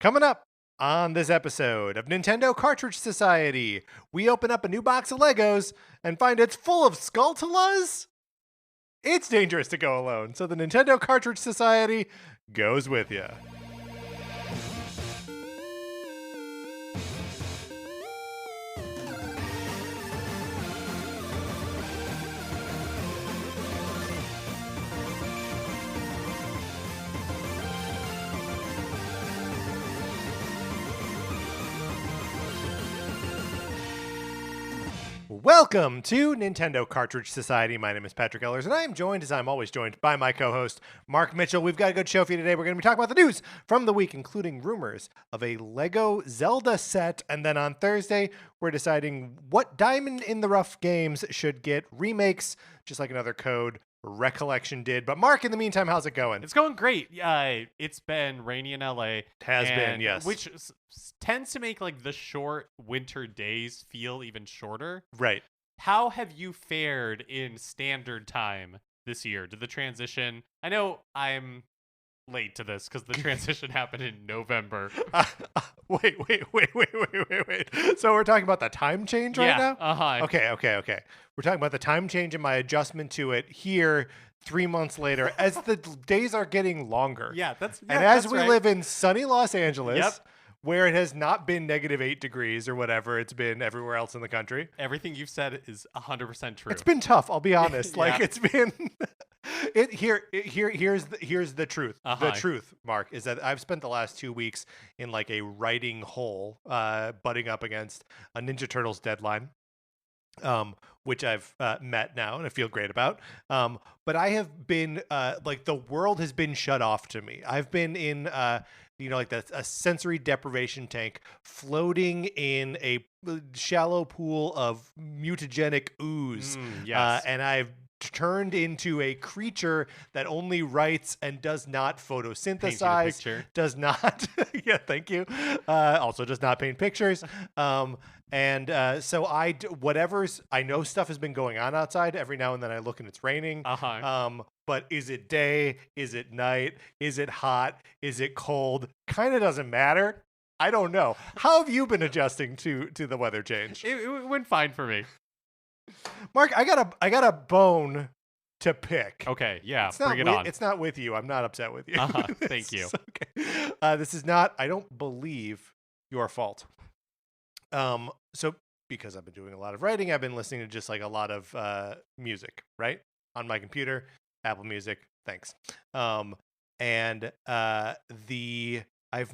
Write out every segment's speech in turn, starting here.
Coming up on this episode of Nintendo Cartridge Society, we open up a new box of Legos and find it's full of Skulltulas. It's dangerous to go alone, so the Nintendo Cartridge Society goes with you. Welcome to Nintendo Cartridge Society. My name is Patrick Ellers, and I am joined, as I'm always joined, by my co-host, Mark Mitchell. We've got a good show for you today. We're going to be talking about the news from the week, including rumors of a LEGO Zelda set. And then on Thursday, we're deciding what Diamond in the Rough games should get remakes, just like another code Recollection did. But Mark, in the meantime, how's it going? It's going great. It's been rainy in LA. Has been, yes. Which tends to make like the short winter days feel even shorter. Right. How have you fared in standard time this year? Did the transition... I know I'm late to this because the transition happened in November. Wait. So we're talking about the time change right now? Uh-huh. Okay. We're talking about the time change and my adjustment to it here 3 months later as the days are getting longer. And as we live in sunny Los Angeles, Yep. where it has not been -8 degrees or whatever it's been everywhere else in the country. Everything you've said is 100% true. It's been tough, I'll be honest. Like Yeah. it's been here's the truth. Uh-huh. The truth, Mark, is that I've spent the last 2 weeks in like a writing hole, butting up against a Ninja Turtles deadline. Which I've met now and I feel great about. But I have been like the world has been shut off to me. I've been in like a sensory deprivation tank floating in a shallow pool of mutagenic ooze. Yes. And I've turned into a creature that only writes and does not photosynthesize, picture. does not yeah, thank you, also does not paint pictures, so I know stuff has been going on outside. Every now and then I look and it's raining. But is it day, is it night, is it hot, is it cold? Kind of doesn't matter. I don't know. How have you been adjusting to the weather change? It went fine for me. Mark, I got a bone to pick. Okay, yeah, Bring it on. It's not with you. I'm not upset with you. Thank you. Okay. This is not, I don't believe, your fault. So because I've been doing a lot of writing, I've been listening to just like a lot of music, right? On my computer, Apple Music, thanks. I've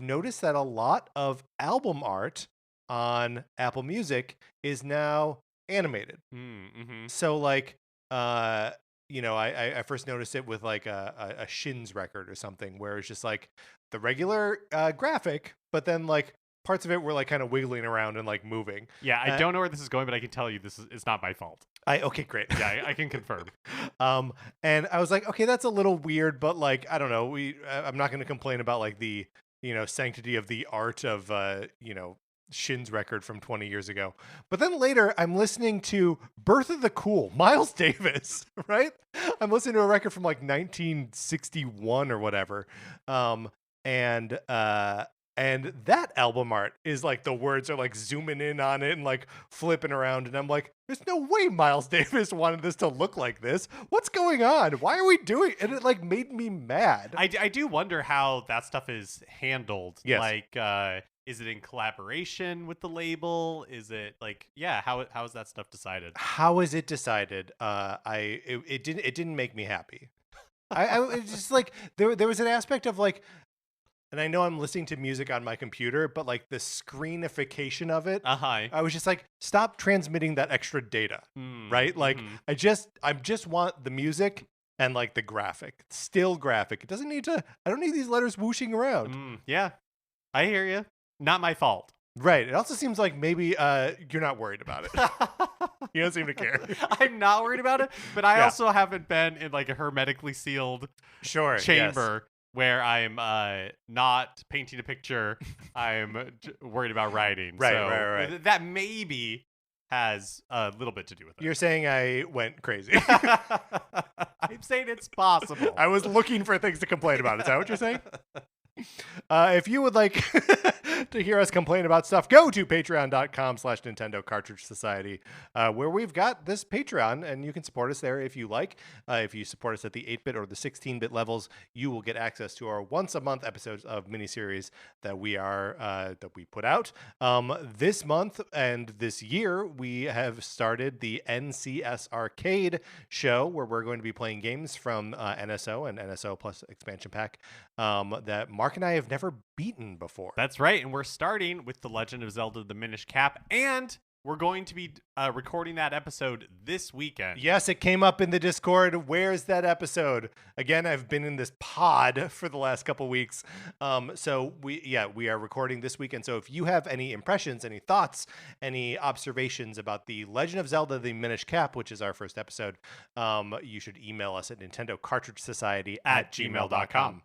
noticed that a lot of album art on Apple Music is now animated. Mm-hmm. So like I first noticed it with like a Shins record or something where it's just like the regular graphic, but then like parts of it were like kind of wiggling around and like moving. Yeah, I don't know where this is going, but I can tell you it's not my fault. Okay, great. Yeah, I can confirm. And I was like, okay, that's a little weird, but like I don't know. I'm not going to complain about like the sanctity of the art of Shin's record from 20 years ago. But then later I'm listening to Birth of the Cool, Miles Davis, right? I'm listening to a record from like 1961 or whatever. And that album art is like the words are like zooming in on it and like flipping around. And I'm like, there's no way Miles Davis wanted this to look like this. What's going on? Why are we doing it? And it like made me mad. I do wonder how that stuff is handled. Yes. Like, is it in collaboration with the label? Is it like, how is that stuff decided? How is it decided? It didn't make me happy. It's just like there was an aspect of like, and I know I'm listening to music on my computer, but like the screenification of it, I was just like, stop transmitting that extra data, right? Like I just want the music and like the graphic, still graphic. It doesn't need to. I don't need these letters whooshing around. Yeah, I hear you. Not my fault. Right. It also seems like maybe you're not worried about it. You don't seem to care. I'm not worried about it, but I also haven't been in like a hermetically sealed chamber where I'm not painting a picture. I'm worried about writing. Right. That maybe has a little bit to do with it. You're saying I went crazy. I'm saying it's possible. I was looking for things to complain about. Is that what you're saying? If you would like to hear us complain about stuff, go to patreon.com/Nintendo Cartridge Society, where we've got this Patreon, and you can support us there if you like. If you support us at the 8-bit or the 16-bit levels, you will get access to our once-a-month episodes of miniseries that we put out. This month and this year, we have started the NCS Arcade show, where we're going to be playing games from NSO and NSO Plus expansion pack that Mark and I have never beaten before. That's right, and we're starting with The Legend of Zelda: The Minish Cap, and we're going to be recording that episode this weekend. Yes, it came up in the Discord. Where's that episode? Again, I've been in this pod for the last couple weeks. So we are recording this weekend. So if you have any impressions, any thoughts, any observations about The Legend of Zelda: The Minish Cap, which is our first episode, you should email us at nintendocartridgesociety@gmail.com.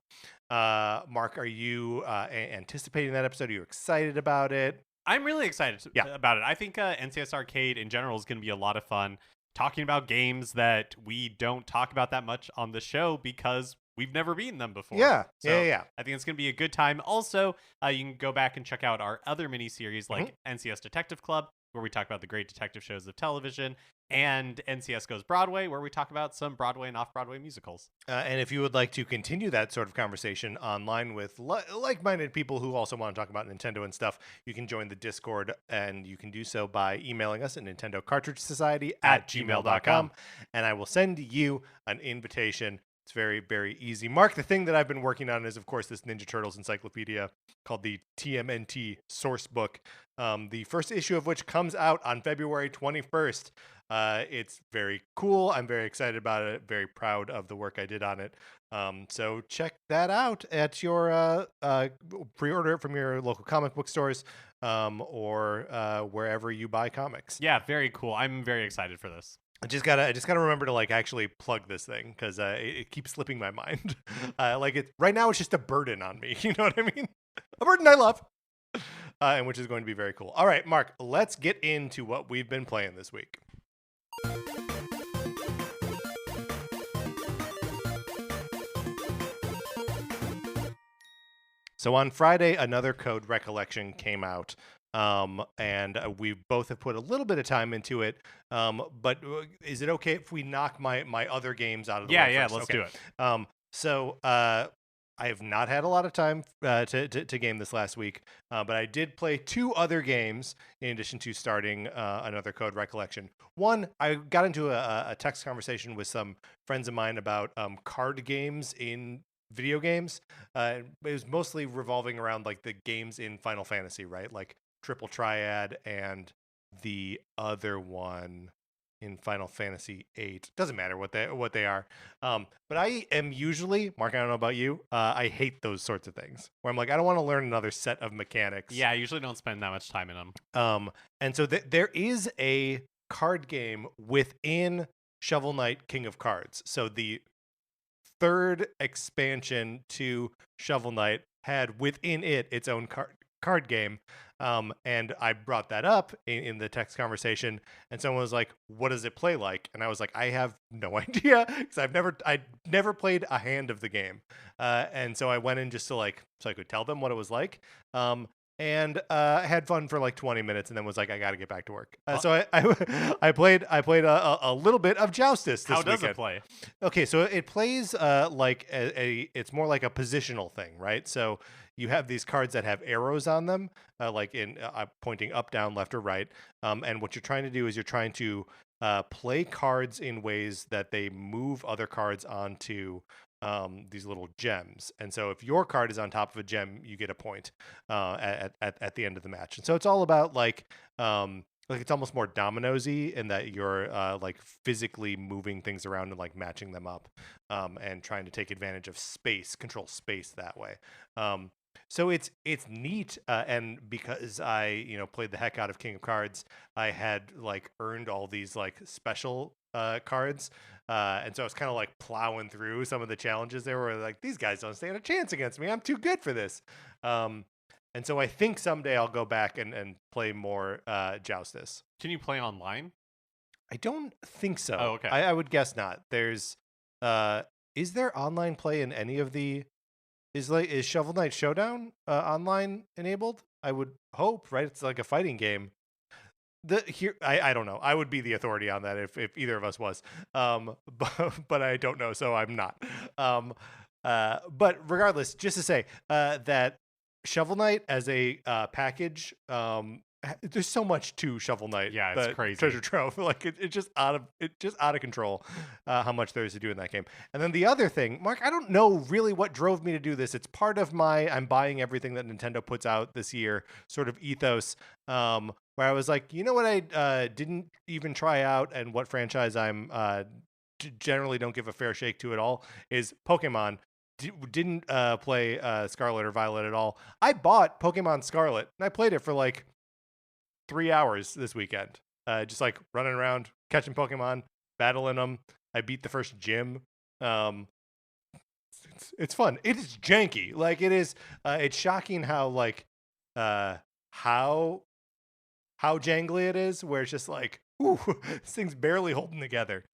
Mark, are you anticipating that episode? Are you excited about it? I'm really excited about it. I think NCS Arcade in general is going to be a lot of fun, talking about games that we don't talk about that much on the show because we've never beaten them before. Yeah, so yeah. I think it's going to be a good time. Also, you can go back and check out our other mini-series like NCS Detective Club, where we talk about the great detective shows of television, and NCS Goes Broadway, where we talk about some Broadway and off-Broadway musicals. And if you would like to continue that sort of conversation online with like-minded people who also want to talk about Nintendo and stuff, you can join the Discord, and you can do so by emailing us at nintendocartridgesociety@gmail.com, and I will send you an invitation. It's very, very easy. Mark, the thing that I've been working on is, of course, this Ninja Turtles encyclopedia called the TMNT Source Book, the first issue of which comes out on February 21st. It's very cool. I'm very excited about it. Very proud of the work I did on it. So check that out at your pre-order it from your local comic book stores or wherever you buy comics. Yeah, very cool. I'm very excited for this. I just gotta remember to like actually plug this thing because it keeps slipping my mind. Right now, it's just a burden on me. You know what I mean? A burden I love, and which is going to be very cool. All right, Mark, let's get into what we've been playing this week. So on Friday, another code Recollection came out. And we both have put a little bit of time into it. But is it okay if we knock my other games out of the way? Yeah, first? let's do it. So I have not had a lot of time to game this last week, but I did play 2 other games in addition to starting another code Recollection. One, I got into a text conversation with some friends of mine about card games in video games. It was mostly revolving around like the games in Final Fantasy, right? Like Triple Triad and the other one in Final Fantasy VIII. Doesn't matter what they are. But I am usually, Mark, I don't know about you, I hate those sorts of things where I'm like, I don't want to learn another set of mechanics. Yeah, I usually don't spend that much time in them. And so there is a card game within Shovel Knight King of Cards. So the third expansion to Shovel Knight had within it its own card game. And I brought that up in the text conversation, and someone was like, what does it play like? And I was like, I have no idea, because I never played a hand of the game. And so I went in just to so I could tell them what it was like. And had fun for like 20 minutes and then was like, I got to get back to work. So I played a little bit of Joustus this weekend. How does it play? Okay, so it plays like it's more like a positional thing, right? So you have these cards that have arrows on them, like in pointing up, down, left, or right. And what you're trying to do is you're trying to play cards in ways that they move other cards onto these little gems. And so if your card is on top of a gem, you get a point at the end of the match. And so it's all about like it's almost more dominoes-y in that you're like physically moving things around and like matching them up and trying to take advantage of control space that way. So it's neat, and because I played the heck out of King of Cards, I had like earned all these like special cards, and so I was kind of like plowing through some of the challenges. They were like, these guys don't stand a chance against me. I'm too good for this. And so I think someday I'll go back and play more Joustus. Can you play online? I don't think so. Oh, okay. I would guess not. There's is there online play in any of the is Shovel Knight Showdown online enabled? I would hope, right? It's like a fighting game. I don't know. I would be the authority on that if either of us was. But I don't know, so I'm not. But regardless, just to say that Shovel Knight as a package, there's so much to Shovel Knight. Yeah, it's crazy. Treasure trove, like it's just out of control how much there is to do in that game. And then the other thing, Mark, I don't know really what drove me to do this. It's part of my I'm buying everything that Nintendo puts out this year sort of ethos. Where I was like, you know what, I didn't even try out, and what franchise I'm generally don't give a fair shake to at all is Pokemon. Didn't play Scarlet or Violet at all. I bought Pokemon Scarlet and I played it for like 3 hours this weekend. Just like running around, catching Pokemon, battling them. I beat the first gym. It's fun. It is janky. Like it is. It's shocking how like how jangly it is. Where it's just like, ooh, this thing's barely holding together.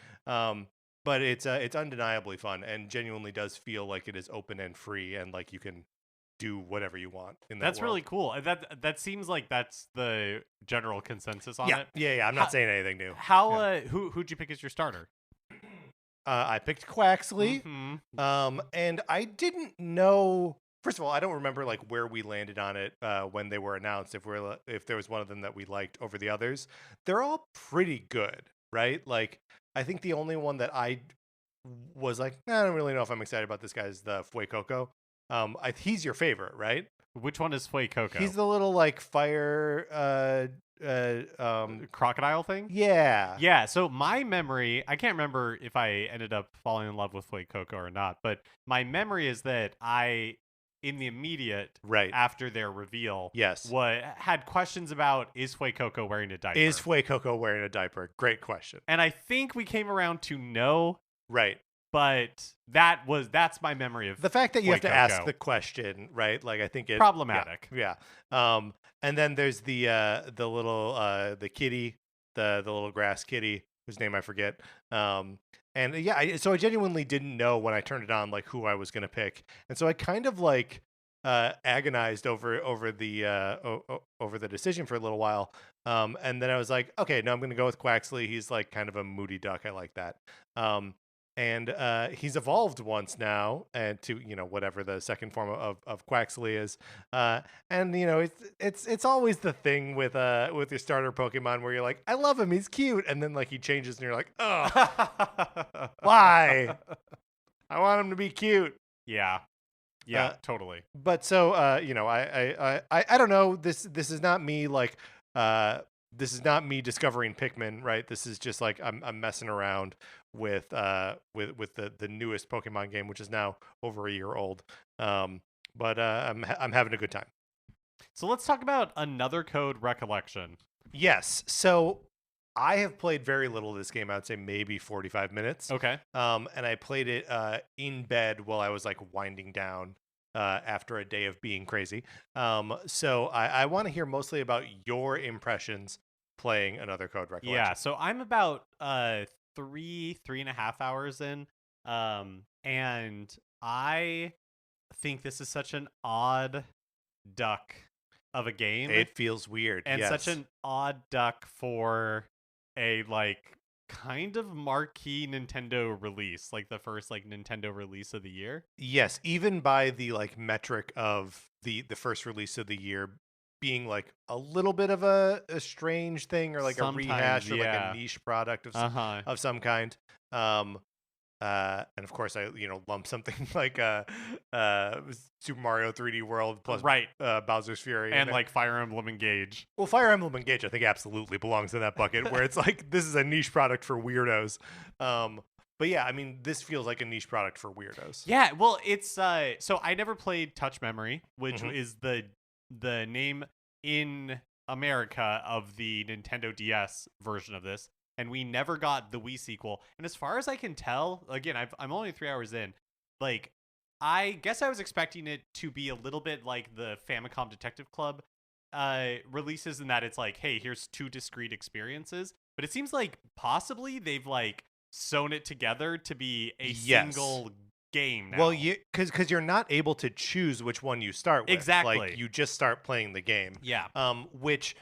But it's undeniably fun and genuinely does feel like it is open and free and like you can do whatever you want in that That's world. really cool. That seems like that's the general consensus on it. Yeah. I'm not saying anything new. How who'd you pick as your starter? I picked Quaxley. Mm-hmm. And I didn't know. First of all, I don't remember like where we landed on it when they were announced. If there was one of them that we liked over the others, they're all pretty good, right? Like I think the only one that I was like, I don't really know if I'm excited about this guy is the Fuecoco. He's your favorite, right? Which one is Fuecoco? He's the little like fire crocodile thing? Yeah. Yeah, so my memory, I can't remember if I ended up falling in love with Fuecoco or not, but my memory is that in the immediate after their reveal, had questions about, is Fuecoco wearing a diaper? Is Fuecoco wearing a diaper? Great question. And I think we came around to no. Right. But that's my memory of the fact that you have to Fuecoco. ask the question, right? Like I think it's problematic. Yeah. And then there's the little the kitty, the little grass kitty whose name I forget. And yeah, so I genuinely didn't know when I turned it on like who I was gonna pick, and so I kind of like agonized over the decision for a little while. And then I was like, okay, no, I'm gonna go with Quaxley. He's like kind of a moody duck. I like that. And he's evolved once now, and to whatever the second form of Quaxley is, and it's always the thing with your starter Pokemon where you're like, I love him, he's cute, and then like he changes and you're like, oh, why? I want him to be cute. Yeah, totally. But so I don't know. This is not me like this is not me discovering Pikmin, right? This is just like I'm messing around with the newest Pokemon game, which is now over a year old. But I'm having a good time. So let's talk about another code, Recollection. Yes. So I have played very little of this game. I would say maybe 45 minutes. Okay. And I played it in bed while I was like winding down after a day of being crazy. So I want to hear mostly about your impressions playing another code, Recollection. Yeah, so I'm about 3.5 hours in, and I think this is such an odd duck of a game. It feels weird, and such an odd duck for a like kind of marquee Nintendo release, like the first like Nintendo release of the year. Yes, even by the like metric of the first release of the year being like a little bit of a strange thing, or like a rehash, or like a niche product of some kind. And of course I lump something like Super Mario 3D World plus Bowser's Fury and like Fire Emblem Engage. Well, Fire Emblem Engage I think absolutely belongs in that bucket where it's like this is a niche product for weirdos. But yeah, I mean this feels like a niche product for weirdos. Yeah, well it's so I never played Touch Memory, which is the name in America of the Nintendo DS version of this. And we never got the Wii sequel. And as far as I can tell, again, I'm only 3 hours in. Like, I guess I was expecting it to be a little bit like the Famicom Detective Club releases, in that it's like, hey, here's 2 discrete experiences. But it sews like possibly they've like sewn it together to be a single game now. Well, because you're not able to choose which one you start with. Exactly. Like, you just start playing the game. Yeah. Which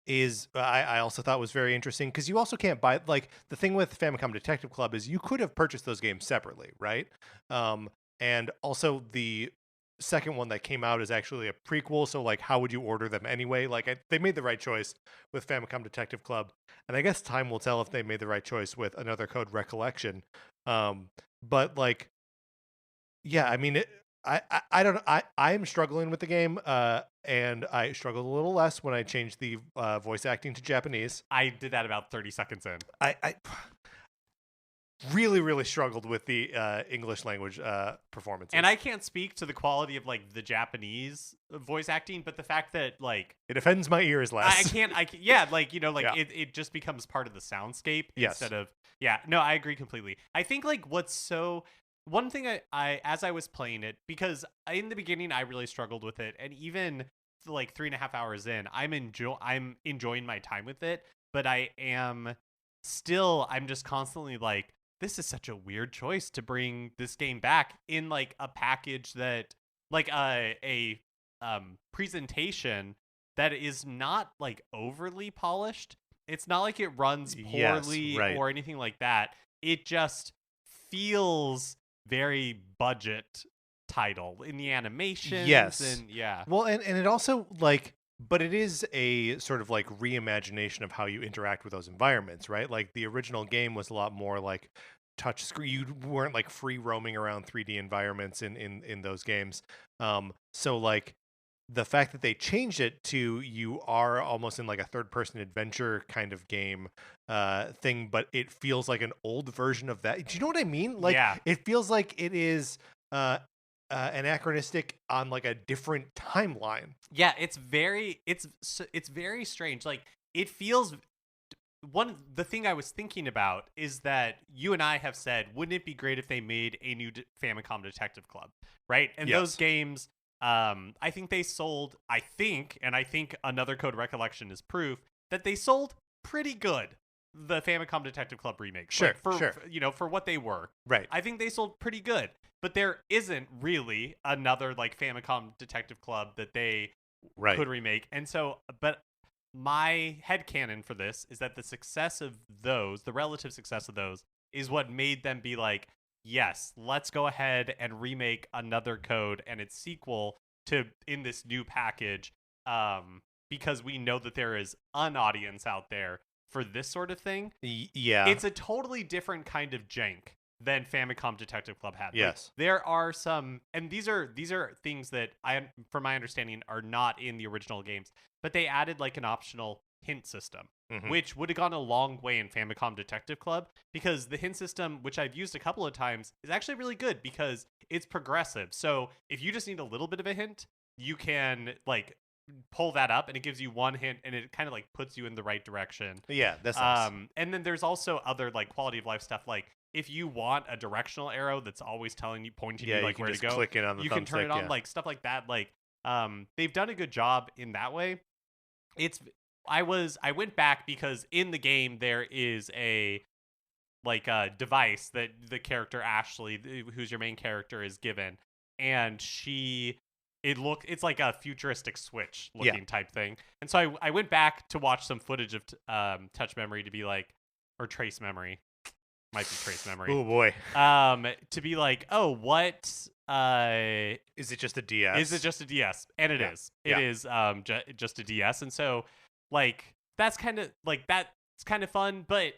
is I also thought was very interesting, because you also can't buy, like, the thing with Famicom Detective Club is you could have purchased those games separately, right? And also the second one that came out is actually a prequel, so like, how would you order them anyway? Like, they made the right choice with Famicom Detective Club, and I guess time will tell if they made the right choice with Another Code Recollection. But like, yeah, I mean, I don't know. I'm struggling with the game, and I struggled a little less when I changed the voice acting to Japanese. I did that about 30 seconds in. I really struggled with the English language performances. And I can't speak to the quality of like the Japanese voice acting, but the fact that like it offends my ears less. I can't yeah, like, you know, like Yeah. it just becomes part of the soundscape Yes. instead of no, I agree completely. I think like one thing I as I was playing it, because in the beginning I really struggled with it, and even like 3.5 hours in, I'm enjoying my time with it, but I'm just constantly like, this is such a weird choice to bring this game back in like a package that like a presentation that is not like overly polished. It's not like it runs poorly Yes, right. or anything like that. It just feels very budget title in the animations. Yes. And yeah. Well, and it also, like, but it is a sort of like reimagination of how you interact with those environments, right? Like, the original game was a lot more like touch screen. You weren't like free roaming around 3D environments in those games. So like, the fact that they changed it to, you are almost in like a third person adventure kind of game thing, but it feels like an old version of that. Do you know what I mean? Like, Yeah. it feels like it is anachronistic on like a different timeline. Yeah, it's very strange. Like, it feels, the thing I was thinking about is that you and I have said, wouldn't it be great if they made a new Famicom Detective Club, right? And Yes. those games, I think they sold, and I think Another Code Recollection is proof that they sold pretty good. The Famicom Detective Club remakes, Sure, like, sure. you know, for what they were, Right. I think they sold pretty good. But there isn't really another like Famicom Detective Club that they Right. could remake. And so, but my headcanon for this is that the success of those, the relative success of those, is what made them be like, yes, let's go ahead and remake Another Code and its sequel in this new package, because we know that there is an audience out there for this sort of thing. Yeah. It's a totally different kind of jank than Famicom Detective Club had. Yes. Like, there are some, and these are things that from my understanding, are not in the original games, but they added like an optional hint system, which would have gone a long way in Famicom Detective Club, because the hint system, which I've used a couple of times, is actually really good because it's progressive. So if you just need a little bit of a hint, you can like pull that up and it gives you one hint and it kind of like puts you in the right direction. Yeah, that's nice. And then there's also other like quality of life stuff, like if you want a directional arrow that's always pointing you like you where just to go, click it on the you can turn it on, yeah. like stuff like that. Like they've done a good job in that way. I went back because in the game there is a device that the character Ashley, who's your main character, is given, and it's like a futuristic Switch looking type thing. And so I went back to watch some footage of Touch Memory to be like, or Trace Memory, might be Trace Memory. Oh boy. To be like, oh, what is it just a DS? Is it just a DS? And it is. Yeah. It is just a DS. And so like that's kind of fun, but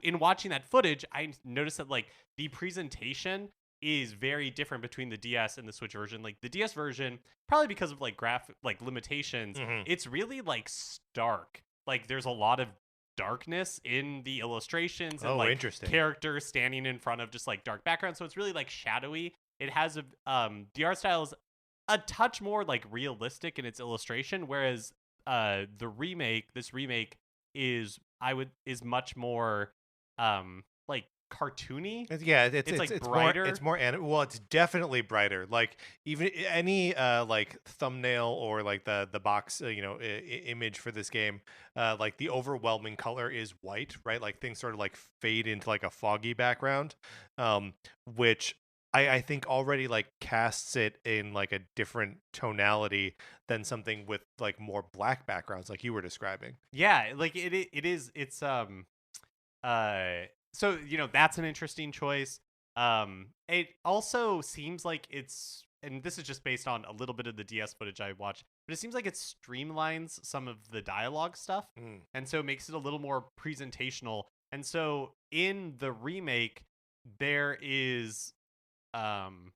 in watching that footage, I noticed that like the presentation is very different between the DS and the Switch version. Like the DS version, probably because of like limitations, it's really like stark. Like there's a lot of darkness in the illustrations and like interesting. Characters standing in front of just like dark background, so it's really like shadowy. It has the art style is a touch more like realistic in its illustration, whereas this remake is much more like cartoony. Yeah, It's like it's brighter. well, it's definitely brighter. Like even any like thumbnail or like the box image for this game, like the overwhelming color is white, right? Like things sort of like fade into like a foggy background, which I think already like casts it in like a different tonality than something with like more black backgrounds, like you were describing. Yeah, like it's so that's an interesting choice. It also seems like it's, and this is just based on a little bit of the DS footage I watched, but it seems like it streamlines some of the dialogue stuff, Mm. and so it makes it a little more presentational. And so in the remake, there is um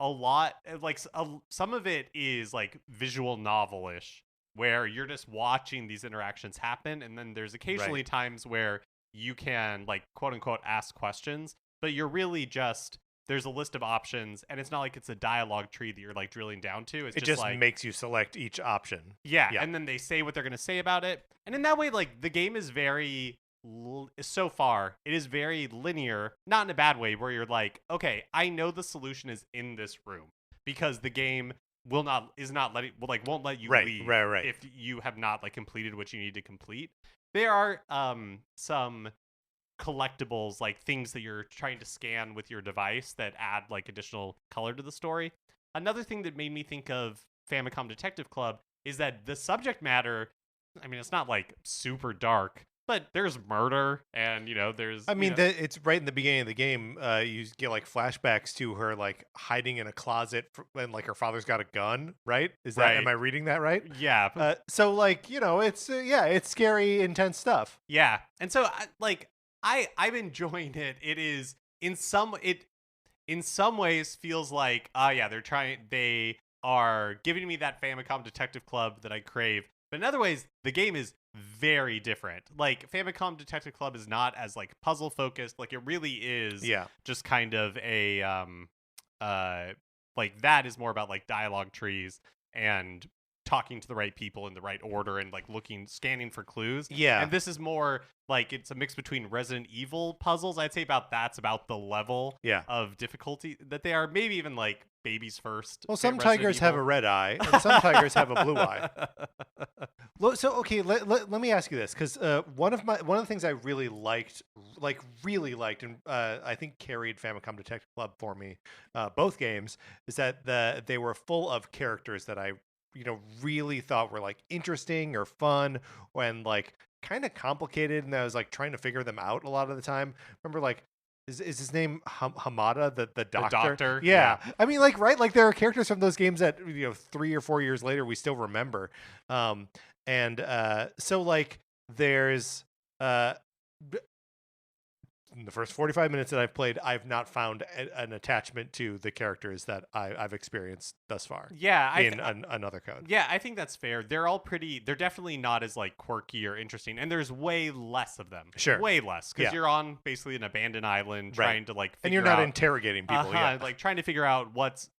a lot like some of it is like visual novel-ish, where you're just watching these interactions happen, and then there's occasionally Right. times where you can like quote unquote ask questions, but you're really just, there's a list of options, and it's not like it's a dialogue tree that you're like drilling down to. It's It just just like, makes you select each option. yeah, Yeah. and then they say what they're going to say about it, and in that way, like, the game is very so far it is very linear, not in a bad way, where you're like, okay, I know the solution is in this room, because the game is not letting, well, like, won't let you Right, leave right. if you have not like completed what you need to complete. There are some collectibles, like things that you're trying to scan with your device, that add like additional color to the story. Another thing that made me think of Famicom Detective Club is that the subject matter, I mean, it's not like super dark, but there's murder, and there's, I mean, it's right in the beginning of the game. You get like flashbacks to her like hiding in a closet when like her father's got a gun. Right? Am I reading that right? Yeah. So like it's it's scary, intense stuff. Yeah. And so I'm enjoying it. It is in some ways feels like, yeah, they are giving me that Famicom Detective Club that I crave. But in other ways, the game is very different. Like, Famicom Detective Club is not as like puzzle focused. Like, it really is just kind of a like, that is more about like dialogue trees and talking to the right people in the right order, and like scanning for clues. Yeah. And this is more like, it's a mix between Resident Evil puzzles. I'd say that's about the level of difficulty that they are. Maybe even like Baby's First. Well, some tigers have a red eye, and some tigers have a blue eye. So okay, let me ask you this, because one of the things I really liked, and I think carried Famicom Detective Club for me, both games, is that they were full of characters that I really thought were like interesting or fun, and like kind of complicated, and I was like trying to figure them out a lot of the time. Remember, like, is his name Hamada, the doctor? The doctor, yeah. I mean, like, right, like there are characters from those games that 3 or 4 years later we still remember, and so like there's in the first 45 minutes that I've played, I've not found an attachment to the characters that I've experienced thus far. Yeah, another code. Yeah, I think that's fair. They're definitely not as like quirky or interesting, and there's way less of them. Sure, way less, because you're on basically an abandoned island trying to like, and you're not interrogating people. Like trying to figure out what's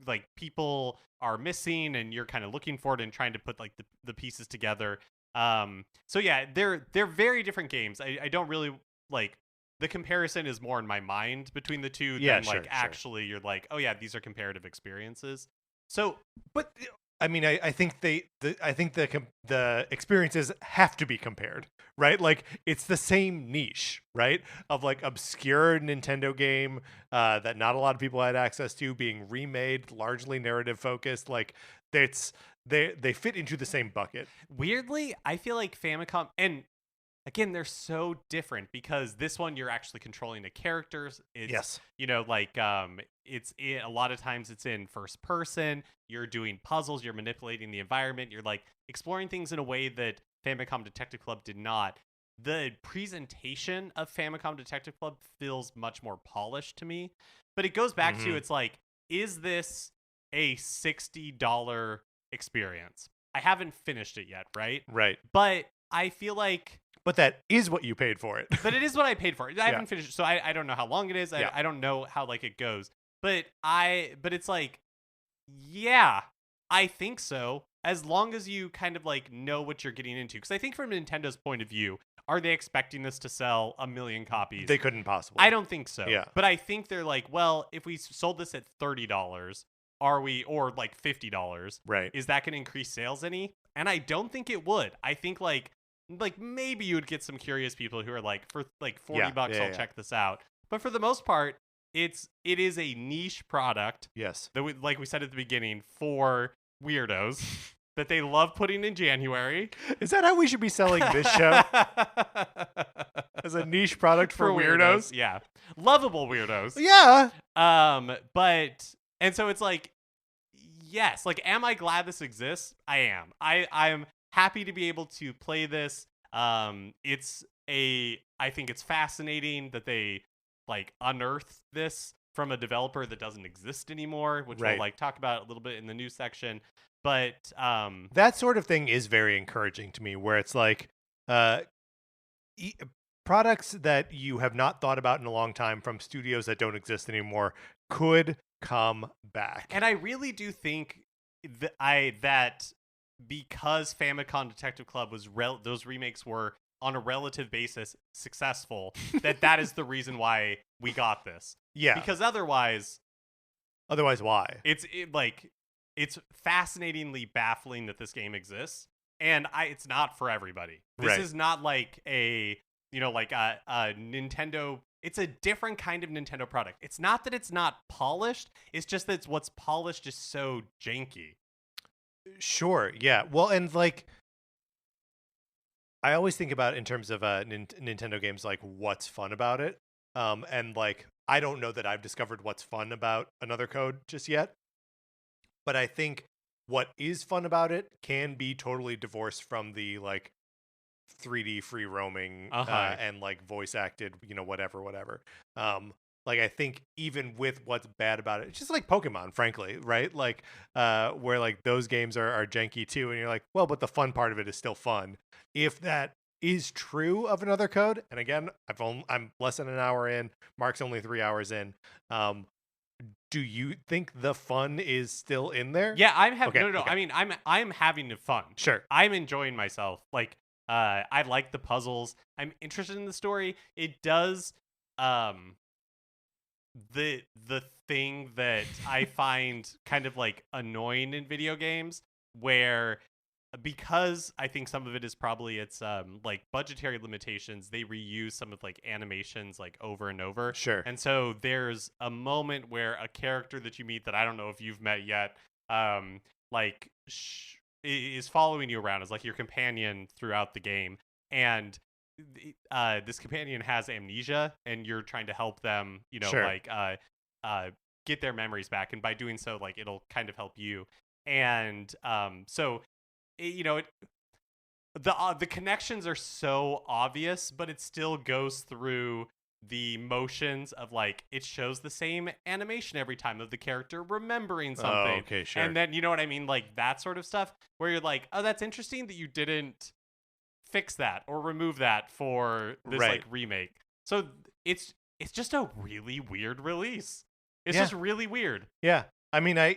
like people are missing, and you're kind of looking for it and trying to put like the pieces together. So yeah, they're very different games. I don't really like. The comparison is more in my mind between the two than like actually you're like, oh yeah, these are comparative experiences. So, but I mean, I think the experiences have to be compared, right? Like, it's the same niche, right? Of like obscure Nintendo game that not a lot of people had access to, being remade, largely narrative focused. Like, they fit into the same bucket. Weirdly, I feel like Famicom, and again, they're so different, because this one you're actually controlling the characters. It's, like it's a lot of times it's in first person. You're doing puzzles. You're manipulating the environment. You're like exploring things in a way that Famicom Detective Club did not. The presentation of Famicom Detective Club feels much more polished to me, but it goes back to, it's like, is this a $60 experience? I haven't finished it yet, right? Right. But I feel like... But that is what you paid for it. But it is what I paid for it. I haven't finished it, so I don't know how long it is. I don't know how like it goes. But it's like, yeah, I think so. As long as you kind of like know what you're getting into. Because I think from Nintendo's point of view, are they expecting this to sell 1 million copies? They couldn't possibly. I don't think so. Yeah. But I think they're like, well, if we sold this at $30, are we, or like $50, right? Is that going to increase sales any? And I don't think it would. I think like maybe you would get some curious people who are like, for like $40, I'll check this out. But for the most part, it is a niche product. Yes. That like we said at the beginning, for weirdos that they love putting in January. Is that how we should be selling this show? As a niche product for weirdos? Yeah. Lovable weirdos. Yeah. But and so it's like, yes, like, am I glad this exists? I am. I'm happy to be able to play this. I think it's fascinating that they like unearthed this from a developer that doesn't exist anymore, which we'll like talk about a little bit in the news section. But that sort of thing is very encouraging to me, where it's like products that you have not thought about in a long time from studios that don't exist anymore could come back. And I really do think that because Famicom Detective Club was those remakes were on a relative basis successful, that is the reason why we got this. Yeah. Because otherwise why? It's fascinatingly baffling that this game exists, and it's not for everybody. This is not like a Nintendo. It's a different kind of Nintendo product. It's not that it's not polished. It's just that what's polished is so janky. Sure. Yeah. Well, and like, I always think about in terms of Nintendo games, like what's fun about it. And like, I don't know that I've discovered what's fun about Another Code just yet. But I think what is fun about it can be totally divorced from the like 3D free roaming and like voice acted, whatever. Like, I think even with what's bad about it, it's just like Pokemon, frankly, right? Like, where like those games are janky too, and you're like, well, but the fun part of it is still fun. If that is true of Another Code, and again, I'm less than an hour in, Mark's only 3 hours in. Do you think the fun is still in there? Yeah, I'm having Okay. I mean, I'm having fun. Sure. I'm enjoying myself. Like, I like the puzzles. I'm interested in the story. It does the thing that I find kind of like annoying in video games, where because I think some of it is probably it's like budgetary limitations, they reuse some of like animations like over and over. Sure. And so there's a moment where a character that you meet that I don't know if you've met yet, is following you around as like your companion throughout the game, and this companion has amnesia, and you're trying to help them, Sure. like get their memories back, and by doing so, like, it'll kind of help you. And so the connections are so obvious, but it still goes through the motions of like, it shows the same animation every time of the character remembering something. Oh, okay, sure. And then, you know what I mean? Like that sort of stuff where you're like, oh, that's interesting that you didn't fix that or remove that for this like remake. So it's just a really weird release. It's just really weird. Yeah. I mean, I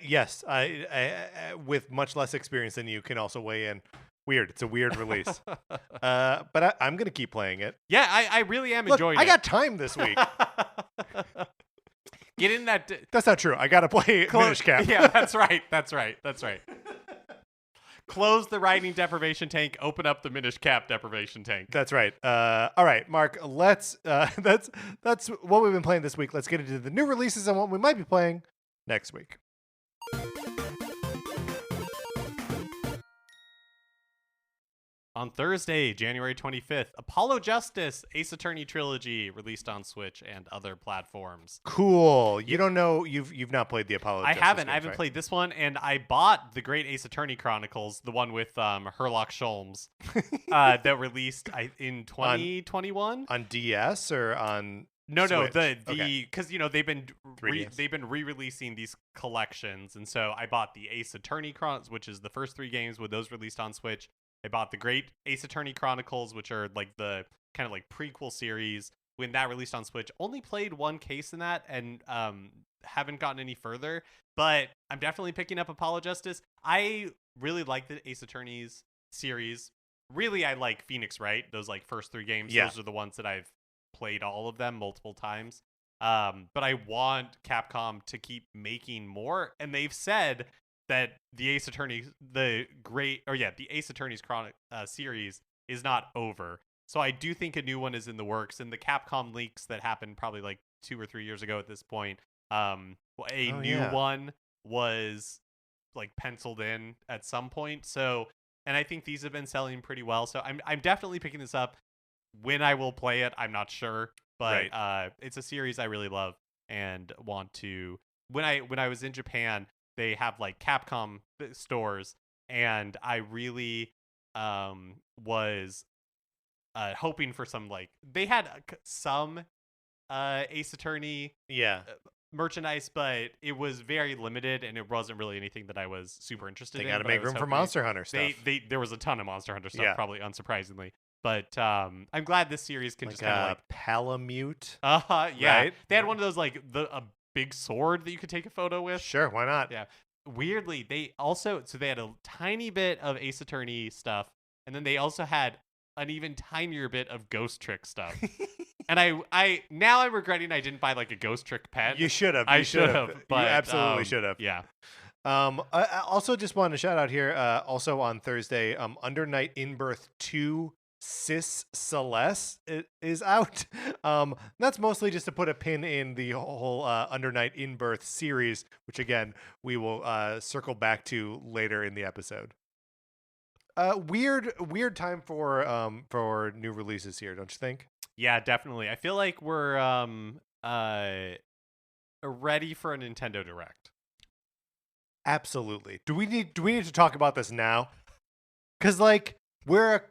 with much less experience than you can also weigh in. Weird. It's a weird release. But I'm going to keep playing it. Yeah, I really am Look, enjoying it. I got time this week. Get in that. That's not true. I got to play Minish Cap. Yeah, that's right. That's right. Close the writing deprivation tank. Open up the Minish Cap deprivation tank. That's right. All right, Mark. Let's. That's what we've been playing this week. Let's get into the new releases and what we might be playing next week. On Thursday, January 25th, Apollo Justice, Ace Attorney Trilogy, released on Switch and other platforms. Cool. You don't know, you've not played the Apollo Justice haven't. games, I haven't right? played this one, and I bought the Great Ace Attorney Chronicles, the one with Herlock Sholmes, that released in 2021. On DS or on No, Switch? because they've been 3DS. they've been re-releasing these collections, and so I bought the Ace Attorney Chronicles, which is the first 3 games with those released on Switch. I bought the Great Ace Attorney Chronicles, which are like the kind of like prequel series. When that released on Switch, only played one case in that, and haven't gotten any further. But I'm definitely picking up Apollo Justice. I really like the Ace Attorneys series. really I like Phoenix Wright. Those like first 3 games. Yeah. Those are the ones that I've played all of them multiple times. But I want Capcom to keep making more, and they've said that the Ace Attorney, the Ace Attorney's Chronic series is not over. So I do think a new one is in the works, and the Capcom leaks that happened probably like 2 or 3 years ago at this point. New one was like penciled in at some point. So, and I think these have been selling pretty well. So I'm definitely picking this up. When I will play it, I'm not sure, but it's a series I really love and want to. When I was in Japan, they have like Capcom stores, and I really was hoping for some, like, they had some Ace Attorney merchandise, but it was very limited, and it wasn't really anything that I was super interested in. They got to make room for Monster Hunter stuff. There was a ton of Monster Hunter stuff, probably unsurprisingly. But I'm glad this series can like just kind of like Palamute. Yeah. Right? They had one of those like a big sword that you could take a photo with. Sure, why not? Yeah. Weirdly, they had a tiny bit of Ace Attorney stuff, and then they also had an even tinier bit of Ghost Trick stuff. And I now I'm regretting I didn't buy like a Ghost Trick pet. You should have. I should have. You absolutely should have. Yeah. I also just wanted to shout out here. Also on Thursday, Under Night in Birth 2 Sis Celeste is out. That's mostly just to put a pin in the whole Under Night in Birth series, which again we will circle back to later in the episode. Weird time for new releases here, don't you think? Yeah, definitely. I feel like we're ready for a Nintendo Direct. Absolutely. Do we need to talk about this now? Because like we're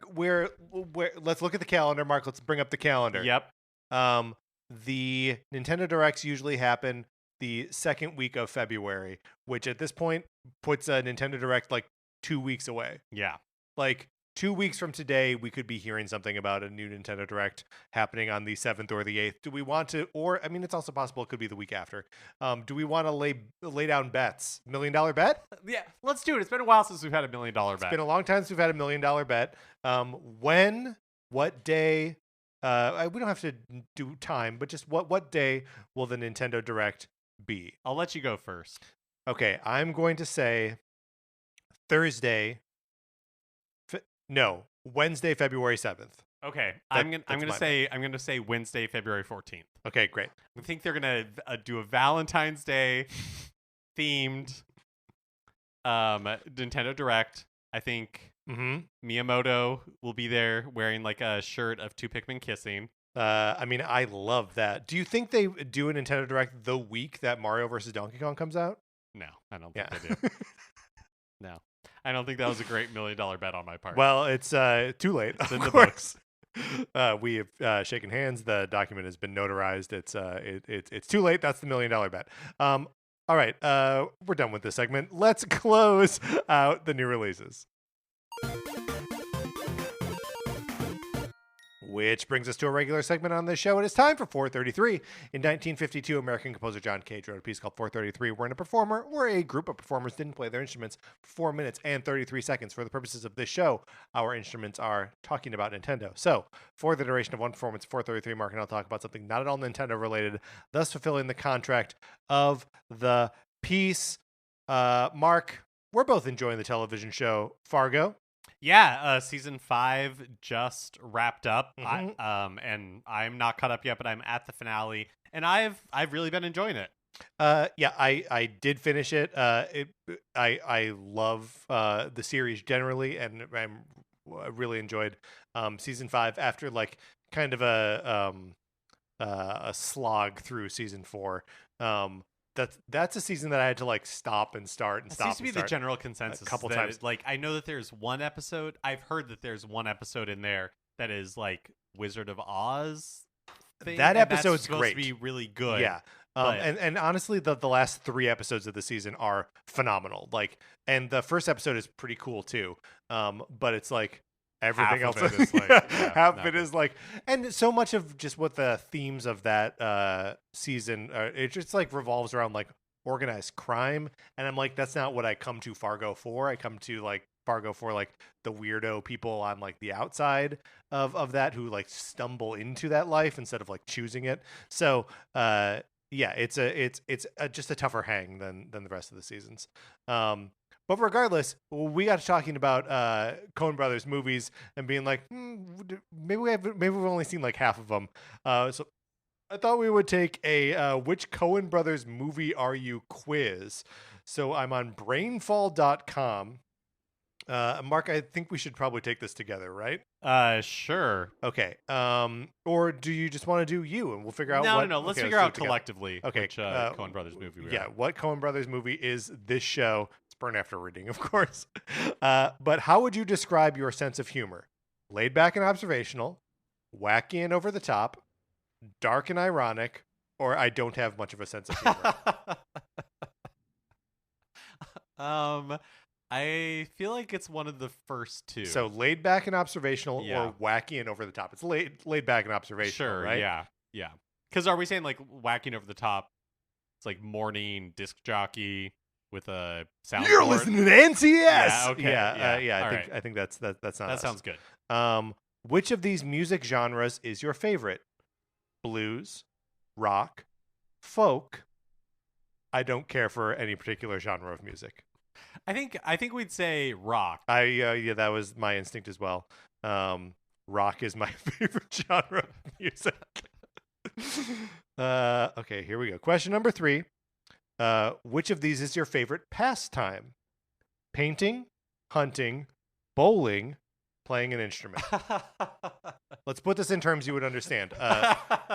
let's look at the calendar, Mark. Let's bring up the calendar. Yep. The Nintendo Directs usually happen the second week of February, which at this point puts a Nintendo Direct like 2 weeks away. Yeah. Like 2 weeks from today, we could be hearing something about a new Nintendo Direct happening on the 7th or the 8th. Do we want to, or I mean, it's also possible it could be the week after. Do we want to lay down bets? $1 million bet? Yeah, let's do it. It's been a while since we've had $1 million bet. It's been a long time since we've had $1 million bet. When, what day? We don't have to do time, but just what day will the Nintendo Direct be? I'll let you go first. Okay, I'm going to say Thursday. No, Wednesday, February 7th. Okay, I'm gonna say Wednesday, February 14th. Okay, great. I think they're gonna do a Valentine's Day themed Nintendo Direct. I think Miyamoto will be there wearing like a shirt of 2 Pikmin kissing. I mean, I love that. Do you think they do a Nintendo Direct the week that Mario vs. Donkey Kong comes out? No, I don't think they do. No. I don't think that was a great $1 million bet on my part. Well, it's too late. It's in the books. We have shaken hands. The document has been notarized. It's too late. That's the $1 million bet. All right, we're done with this segment. Let's close out the new releases. Which brings us to a regular segment on this show. It is time for 433. In 1952, American composer John Cage wrote a piece called 433, wherein a performer or a group of performers didn't play their instruments for 4 minutes and 33 seconds. For the purposes of this show, our instruments are talking about Nintendo. So, for the duration of one performance, 433, Mark and I'll talk about something not at all Nintendo related, thus fulfilling the contract of the piece. Mark, we're both enjoying the television show Fargo. Yeah, season 5 just wrapped up, and I'm not caught up yet, but I'm at the finale, and I've really been enjoying it. Yeah, I did finish it. I love the series generally, and I really enjoyed season 5 after like kind of a slog through season 4. That's a season that I had to like stop and start and stop. Seems to be the general consensus a couple times. Like I know that there's one episode. I've heard that there's one episode in there that is like Wizard of Oz thing. That episode's supposed great. To be really good. Yeah. And honestly, the last 3 episodes of the season are phenomenal. Like, and the first episode is pretty cool too. But it's like everything else is like half of it is like, and so much of just what the themes of that season it just like revolves around like organized crime, and I'm like, that's not what I come to Fargo for. I come to like Fargo for like the weirdo people on like the outside of that who like stumble into that life instead of like choosing it. So yeah, it's just a tougher hang than the rest of the seasons. But regardless, we got to talking about Coen Brothers movies and being like, maybe we've only seen like half of them. So I thought we would take a which Coen Brothers movie are you quiz. So I'm on brainfall.com. Mark, I think we should probably take this together, right? Sure. Okay. Or do you just want to do you and we'll figure out No. Let's figure out do it collectively okay. which Coen Brothers movie we are. What Coen Brothers movie is this show? It's Burn After Reading, of course. But how would you describe your sense of humor? Laid back and observational, wacky and over the top, dark and ironic, or I don't have much of a sense of humor? I feel like it's one of the first two. So laid back and observational or wacky and over the top. It's laid back and observational, sure, right? Yeah. Because are we saying like whacking over the top? It's like morning disc jockey with a sound. You're listening to NCS. Yeah, okay. I think that's not that us. sounds good. Which of these music genres is your favorite? Blues, rock, folk. I don't care for any particular genre of music. I think we'd say rock. Yeah, that was my instinct as well. Rock is my favorite genre of music. Okay, here we go. Question number 3. Which of these is your favorite pastime? Painting, hunting, bowling, playing an instrument. Let's put this in terms you would understand.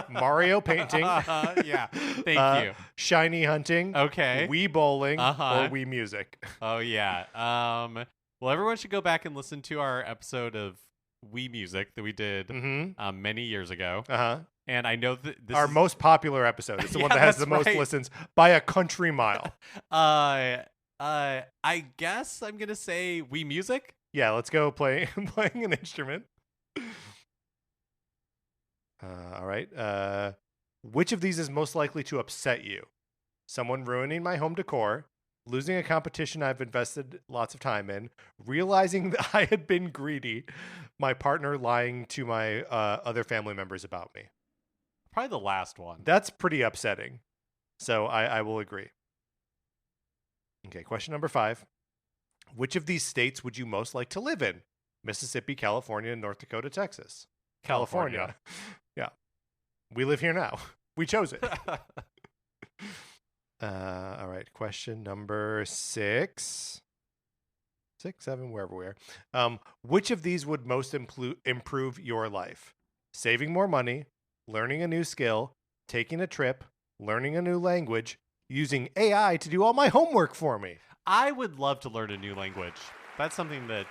Mario painting. Yeah, thank you. Shiny hunting. Okay. Wii bowling or Wii music. Oh, yeah. Well, everyone should go back and listen to our episode of Wii Music that we did many years ago. And I know that this our most popular episode. It's the one that has the most listens by a country mile. I guess I'm going to say Wii Music. Yeah, let's go playing an instrument. All right. Which of these is most likely to upset you? Someone ruining my home decor, losing a competition I've invested lots of time in, realizing that I had been greedy, my partner lying to my other family members about me. Probably the last one. That's pretty upsetting. So I will agree. Okay, question number 5. Which of these states would you most like to live in? Mississippi, California, North Dakota, Texas. California. Yeah. We live here now. We chose it. All right. Question number 6. 6, 7, wherever we are. Which of these would most improve your life? Saving more money, learning a new skill, taking a trip, learning a new language, using AI to do all my homework for me. I would love to learn a new language. That's something that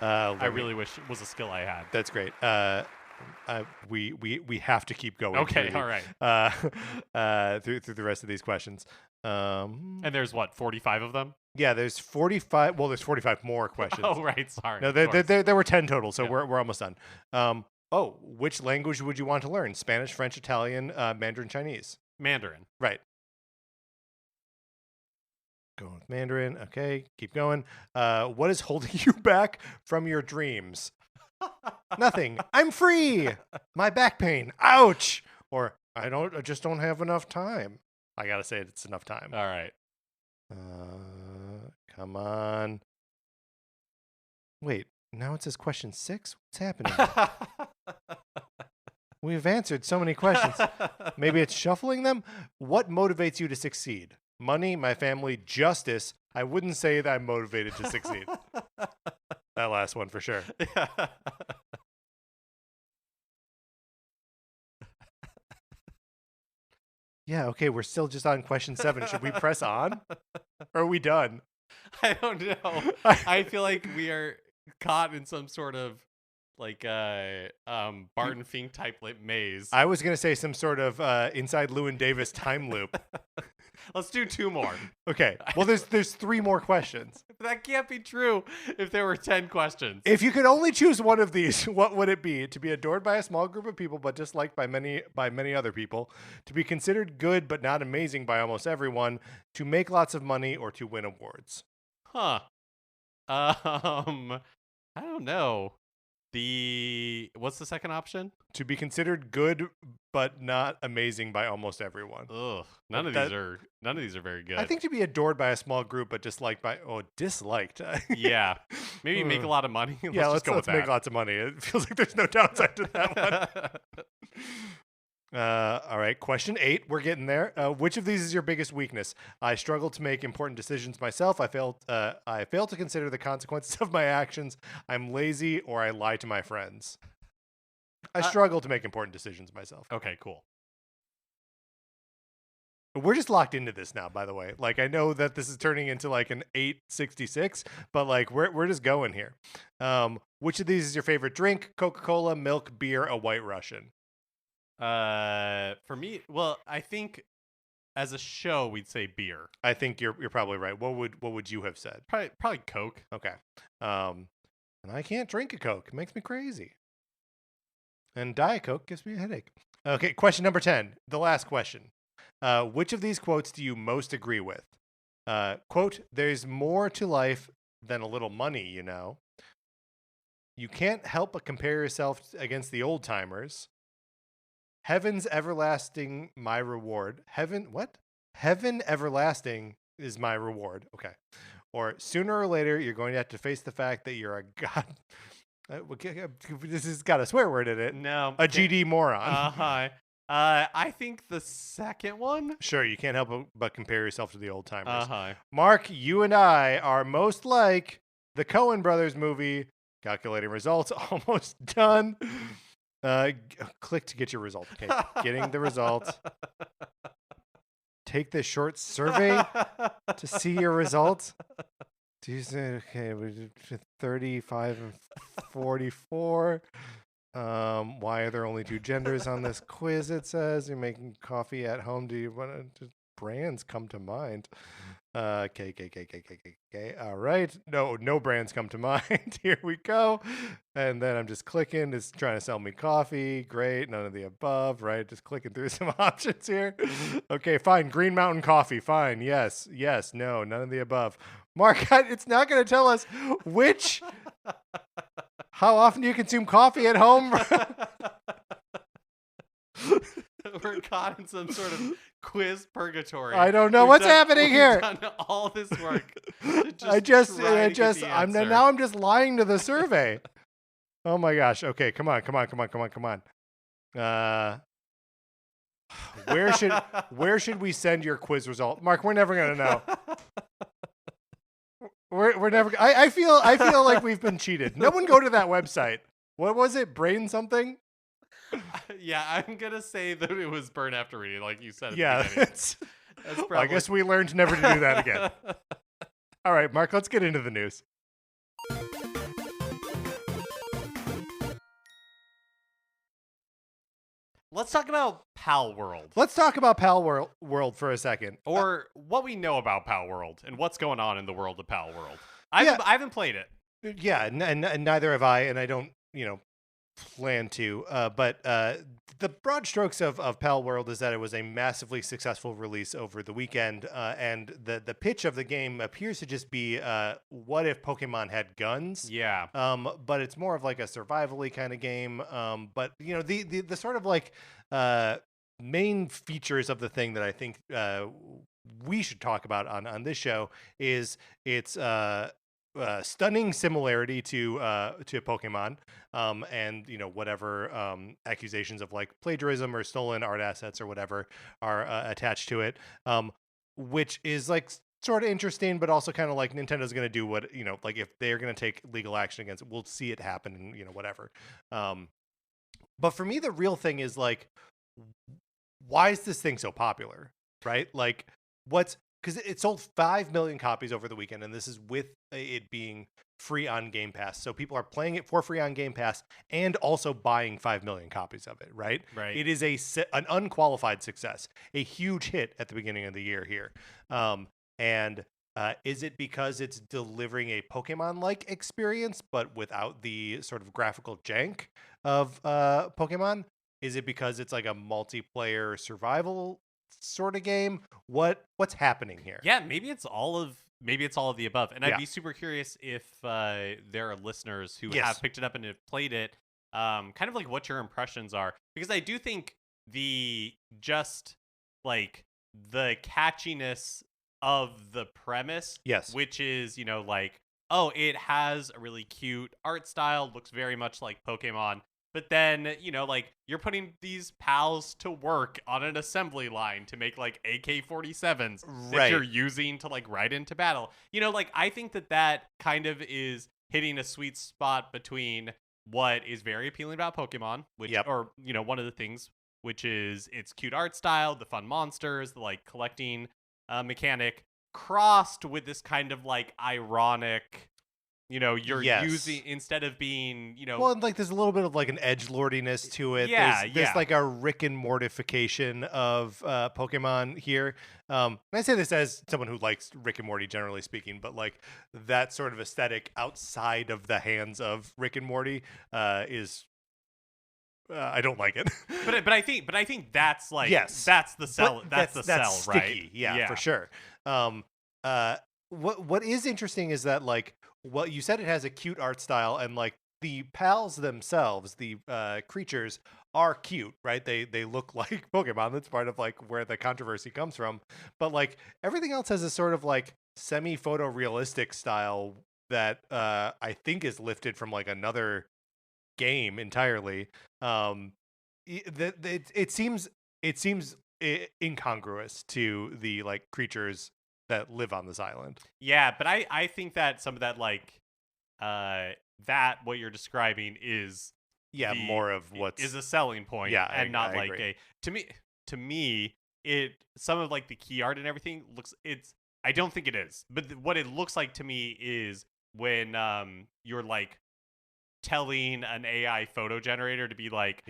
I really wish was a skill I had. That's great. We have to keep going. Okay, all right. Through the rest of these questions. And there's what, 45 of them? Yeah, there's 45. Well, there's 45 more questions. Oh, right. Sorry. No, there were 10 total, so we're almost done. Which language would you want to learn? Spanish, French, Italian, Mandarin, Chinese. Mandarin. Right. Going with Mandarin. Okay, keep going. What is holding you back from your dreams? Nothing. I'm free. My back pain. Ouch. Or I just don't have enough time. I gotta say it's enough time. All right. Come on. Wait. Now it says question 6. What's happening? We've answered so many questions. Maybe it's shuffling them. What motivates you to succeed? Money, my family, justice. I wouldn't say that I'm motivated to succeed. That last one for sure. Yeah, okay, we're still just on question 7. Should we press on? Or are we done? I don't know. I feel like we are caught in some sort of like Barton Fink type maze. I was going to say some sort of inside Llewyn Davis time loop. Let's do 2 more. Okay. Well, there's 3 more questions. That can't be true if there were 10 questions. If you could only choose one of these, what would it be? To be adored by a small group of people but disliked by many other people, to be considered good but not amazing by almost everyone, to make lots of money, or to win awards? Huh. I don't know. What's the second option? To be considered good but not amazing by almost everyone. Ugh. None of these are very good. I think to be adored by a small group but disliked. Yeah. Maybe make a lot of money. Yeah, let's go with that. make lots of money. It feels like there's no downside to that one. All right, question 8. We're getting there. Which of these is your biggest weakness? I struggle to make important decisions myself. I fail to consider the consequences of my actions. I'm lazy, or I lie to my friends. I struggle to make important decisions myself. Okay, cool. We're just locked into this now, by the way. Like, I know that this is turning into like an 866, but like we're just going here. Which of these is your favorite drink? Coca-Cola, milk, beer, a White Russian? For me, well, I think as a show we'd say beer. I think you're probably right. What would you have said? Probably Coke. Okay. And I can't drink a Coke. It makes me crazy. And Diet Coke gives me a headache. Okay, question number 10. The last question. Which of these quotes do you most agree with? Quote, there's more to life than a little money, you know. You can't help but compare yourself against the old timers. Heaven's everlasting my reward. Heaven everlasting is my reward. Okay. Or sooner or later, you're going to have to face the fact that you're a god. This has got a swear word in it. No. A GD moron. I think the second one. Sure, you can't help but compare yourself to the old timers. Mark, you and I are most like the Coen brothers movie. Calculating results. Almost done. Click to get your result. Okay, getting the result. Take this short survey to see your result. Okay, we did 35 and 44. Why are there only 2 genders on this quiz? It says you're making coffee at home. Do you want to? Brands come to mind. Okay. All right. No brands come to mind. Here we go. And then I'm just clicking. It's trying to sell me coffee. Great. None of the above. Right. Just clicking through some options here. Okay. Fine. Green Mountain Coffee. Fine. Yes. No. None of the above. Mark, it's not going to tell us which. How often do you consume coffee at home? We're caught in some sort of quiz purgatory. I don't know what's happening here. We've done all this work. I'm just lying to the survey. Oh my gosh. Okay, come on. Where should we send your quiz result? Mark, we're never gonna know. We're never. I feel like we've been cheated. No one go to that website. What was it? Brain something? Yeah, I'm gonna say that it was Burn After Reading, like you said. Yeah, that's probably... Well, I guess we learned never to do that again. All right, Mark, let's get into the news. Let's talk about Palworld. Let's talk about Palworld for a second. Or what we know about Palworld and what's going on in the world of Palworld. I haven't played it. Yeah, and neither have I, and I don't, plan to. But the broad strokes of Palworld is that it was a massively successful release over the weekend, and the pitch of the game appears to just be, what if Pokemon had guns? Yeah. But it's more of like a survival-y kind of game. But the sort of like main features of the thing that I think we should talk about on this show is its stunning similarity to Pokemon, and whatever accusations of like plagiarism or stolen art assets or whatever are attached to it, which is like sort of interesting, but also kind of like Nintendo's going to do what like if they're going to take legal action against it, we'll see it happen, and whatever. But for me, the real thing is like, why is this thing so popular, right? Like, because it sold 5 million copies over the weekend, and this is with it being free on Game Pass. So people are playing it for free on Game Pass and also buying 5 million copies of it, right? Right. It is an unqualified success, a huge hit at the beginning of the year here. And is it because it's delivering a Pokemon-like experience, but without the sort of graphical jank of Pokemon? Is it because it's like a multiplayer survival sort of game? What's happening here? Yeah, maybe it's all of the above. And I'd Yeah. be super curious if there are listeners who Yes. have picked it up and have played it. Kind of like what your impressions are, because I do think the catchiness of the premise, Yes. which is, like, oh, it has a really cute art style, looks very much like Pokemon. But then, like, you're putting these pals to work on an assembly line to make, like, AK-47s that Right. you're using to, like, ride into battle. Like, I think that kind of is hitting a sweet spot between what is very appealing about Pokemon, which, Yep. or, one of the things, which is its cute art style, the fun monsters, the, like, collecting mechanic, crossed with this kind of, like, ironic... you're Yes. using, instead of being, Well, and like there's a little bit of like an edgelordiness to it. Yeah, there's yeah. like a Rick and Mortification of Pokemon here. And I say this as someone who likes Rick and Morty, generally speaking, but like that sort of aesthetic outside of the hands of Rick and Morty is I don't like it. But I think that's like, Yes. that's the sell. But That's the sell, sticky. right? Yeah, for sure. What is interesting is that like what you said, it has a cute art style, and like the pals themselves, the creatures are cute, right? They look like Pokemon. That's part of like where the controversy comes from. But like everything else has a sort of like semi photorealistic style that I think is lifted from like another game entirely. It seems incongruous to the like creatures that live on this island. Yeah, but I think that some of that, like, that what you're describing is More of what's is a selling point. Yeah, and not I like agree. to me it, some of like the key art and everything looks, I don't think it is, but what it looks like to me is when you're like telling an AI photo generator to be like,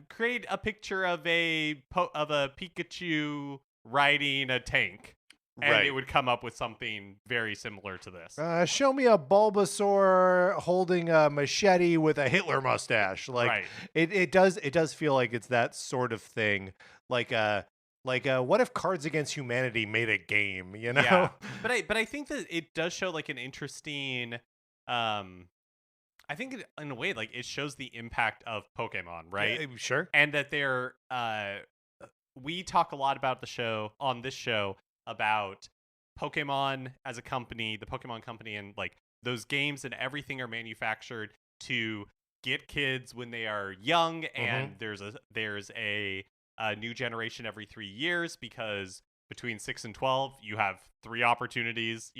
create a picture of a Pikachu riding a tank, and Right. it would come up with something very similar to this. Show me a Bulbasaur holding a machete with a Hitler mustache. Like Right. it does feel like it's that sort of thing. Like what if Cards Against Humanity made a game, you know? Yeah. But I think that it does show like an interesting, I think in a way, like, it shows the impact of Pokemon, right? Yeah, sure. And that they're we talk a lot about on this show about Pokemon as a company, the Pokemon company, and like those games and everything are manufactured to get kids when they are young, and there's a new generation every 3 years, because between 6 and 12 you have 3 opportunities,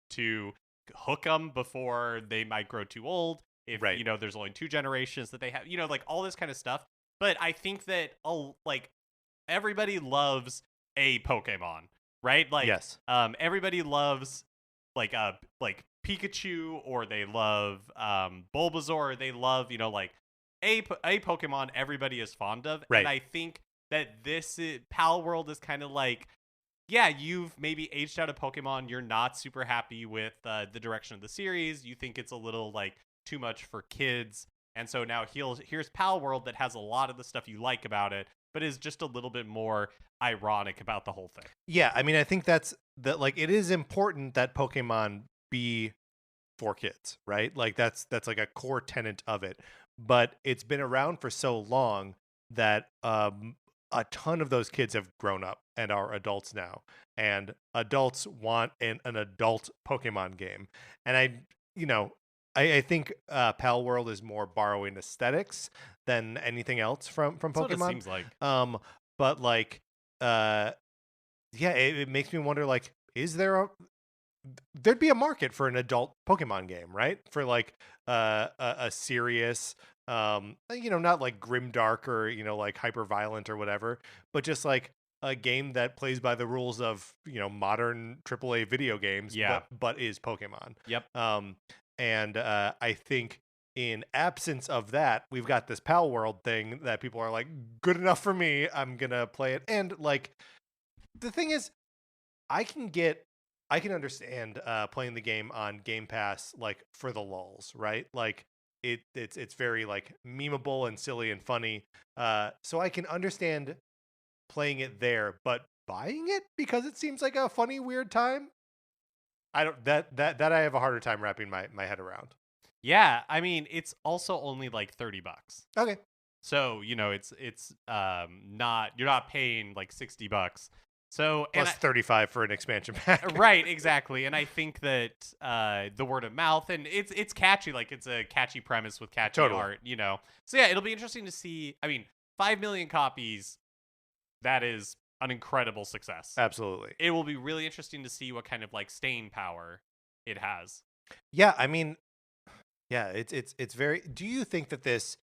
to hook them before they might grow too old. If there's only 2 generations that they have, like all this kind of stuff. But I think that like everybody loves a Pokemon, right? Like, Yes. Everybody loves like Pikachu, or they love Bulbasaur, or they love like a Pokemon everybody is fond of. Right. And I think that Palworld is kind of like, yeah, you've maybe aged out a Pokemon. You're not super happy with the direction of the series. You think it's a little like too much for kids. And so now here's Palworld that has a lot of the stuff you like about it, but is just a little bit more ironic about the whole thing. Yeah, I mean, I think that like it is important that Pokemon be for kids, right? Like that's like a core tenet of it. But it's been around for so long that a ton of those kids have grown up and are adults now, and adults want an adult Pokemon game. And I think Palworld is more borrowing aesthetics than anything else from Pokemon. That's what it seems like. But like, it makes me wonder, like, is there there'd be a market for an adult Pokemon game, right? For like a serious, not like grimdark or like hyper violent or whatever, but just like a game that plays by the rules of modern AAA video games, Yeah. but is Pokemon. Yep. And I think in absence of that, we've got this Palworld thing that people are like, good enough for me. I'm gonna play it. And like, the thing is, I can understand playing the game on Game Pass like for the lulls, right? Like it's very like memeable and silly and funny. So I can understand playing it there, but buying it because it seems like a funny, weird time. I don't that I have a harder time wrapping my head around. Yeah, I mean, it's also only like $30. Okay. So, it's not, you're not paying like $60. So, Plus 35 for an expansion pack. right, exactly. And I think that the word of mouth, and it's catchy, like it's a catchy premise with catchy Totally. art, So yeah, it'll be interesting to see. I mean, 5 million copies, that is an incredible success. Absolutely. It will be really interesting to see what kind of like staying power it has. Yeah, I mean, yeah, it's very. Do you think that this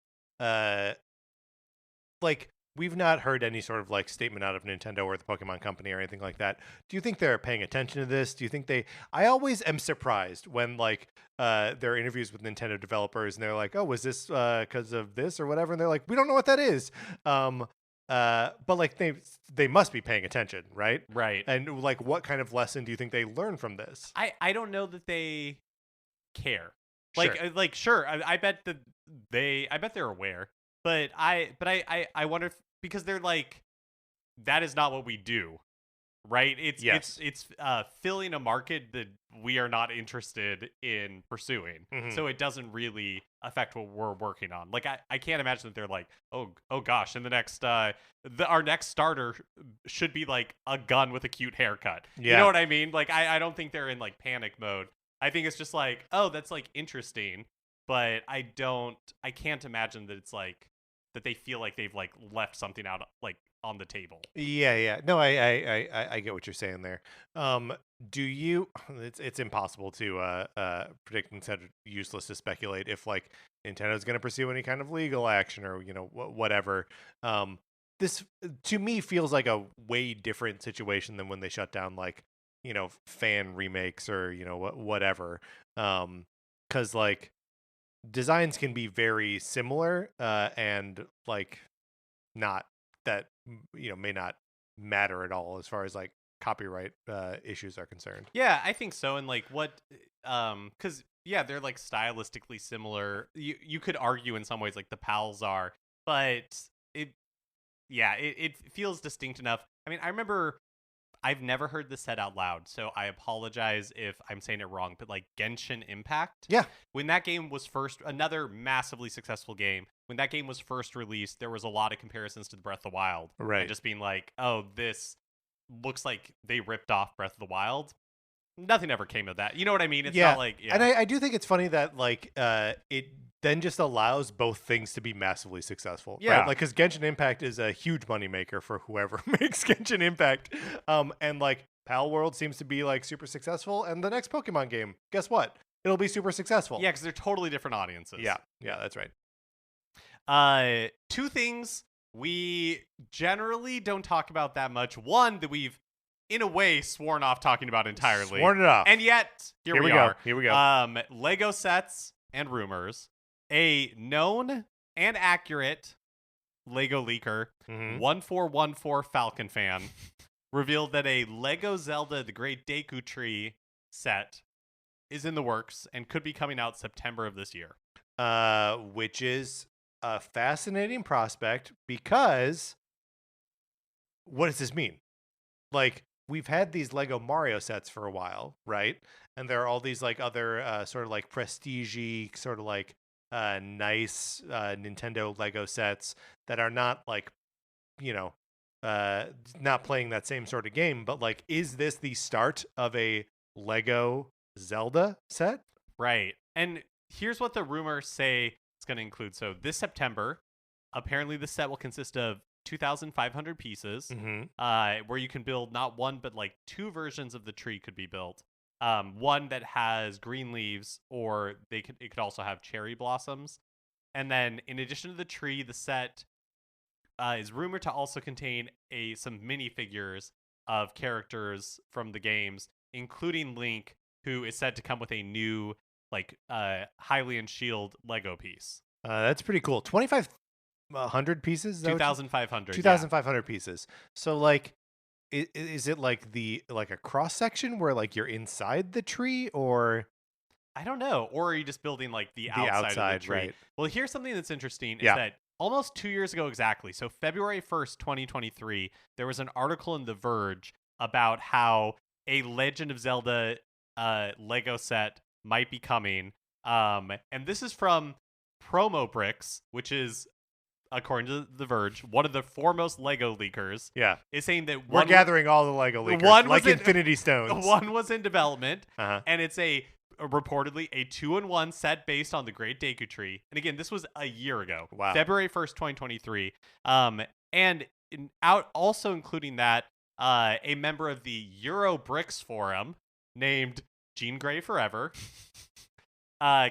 like, we've not heard any sort of like statement out of Nintendo or the Pokemon Company or anything like that. Do you think they're paying attention to this? Do you think I always am surprised when like there are interviews with Nintendo developers and they're like, "Oh, was this because of this or whatever?" And they're like, "We don't know what that is." But like they must be paying attention, right? Right. And like, what kind of lesson do you think they learn from this? I don't know that they care. Sure. Sure, I bet that I bet they're aware. But I wonder because they're like, that is not what we do, right? Yes. It's filling a market that we are not interested in pursuing. Mhm. So it doesn't really affect what we're working on. Like I can't imagine that they're like, oh gosh, in the next our next starter should be like a gun with a cute haircut. Yeah. You know what I mean? Like I don't think they're in like panic mode. I think it's just like, oh, that's like interesting, but I can't imagine that it's like that they feel like they've like left something out like on the table. Yeah. No, I get what you're saying there. Do you? It's impossible to predict. Instead, useless to speculate if like Nintendo's going to pursue any kind of legal action or whatever. This to me feels like a way different situation than when they shut down like fan remakes or whatever. Because like designs can be very similar and like not that may not matter at all as far as like copyright issues are concerned. Yeah, I think so. And like what cuz yeah, they're like stylistically similar. You could argue in some ways like the pals are, but it feels distinct enough. I mean, I remember I've never heard this said out loud, so I apologize if I'm saying it wrong, but like Genshin Impact. Yeah. When that game was another massively successful game, when that game was first released, there was a lot of comparisons to the Breath of the Wild. Right. And just being like, oh, this looks like they ripped off Breath of the Wild. Nothing ever came of that. You know what I mean? It's not like, And I do think it's funny that like it then just allows both things to be massively successful. Yeah. Right? Like, because Genshin Impact is a huge moneymaker for whoever makes Genshin Impact. And like Palworld seems to be like super successful. And the next Pokemon game, guess what? It'll be super successful. Yeah, because they're totally different audiences. Yeah, that's right. Two things we generally don't talk about that much. One that we've in a way sworn off talking about entirely. Sworn it off. And yet, here we are. Here we go. Lego sets and rumors. A known and accurate Lego leaker, 1414 Falcon fan, revealed that a Lego Zelda The Great Deku Tree set is in the works and could be coming out September of this year. Which is a fascinating prospect because what does this mean? Like, we've had these Lego Mario sets for a while, right? And there are all these like other sort of like prestige-y, sort of like nice Nintendo Lego sets that are not like, not playing that same sort of game. But like, is this the start of a Lego Zelda set? Right. And here's what the rumors say it's going to include. So this September, apparently the set will consist of 2,500 pieces, where you can build not one, but like two versions of the tree could be built. One that has green leaves, or it could also have cherry blossoms. And then in addition to the tree, the set is rumored to also contain some minifigures of characters from the games, including Link, who is said to come with a new Hylian shield Lego piece. That's pretty cool. 2,500 pieces? 2,500. 2,500 pieces. So like, is it like a cross section where like you're inside the tree, or I don't know. Or are you just building like the outside of the tree? Right. Well, here's something that's interesting is Yeah. that almost 2 years ago exactly, so February 1st, 2023, there was an article in The Verge about how a Legend of Zelda Lego set might be coming. And this is from Promo Bricks, which is, according to The Verge, one of the foremost Lego leakers. Yeah. Is saying that we're gathering all the Lego leakers, like Infinity Stones. One was in development, Uh-huh. and it's reportedly a 2-in-1 set based on the Great Deku Tree. And again, this was a year ago. Wow. February 1st, 2023. And also including that, a member of the Euro Bricks forum named Jean Grey Forever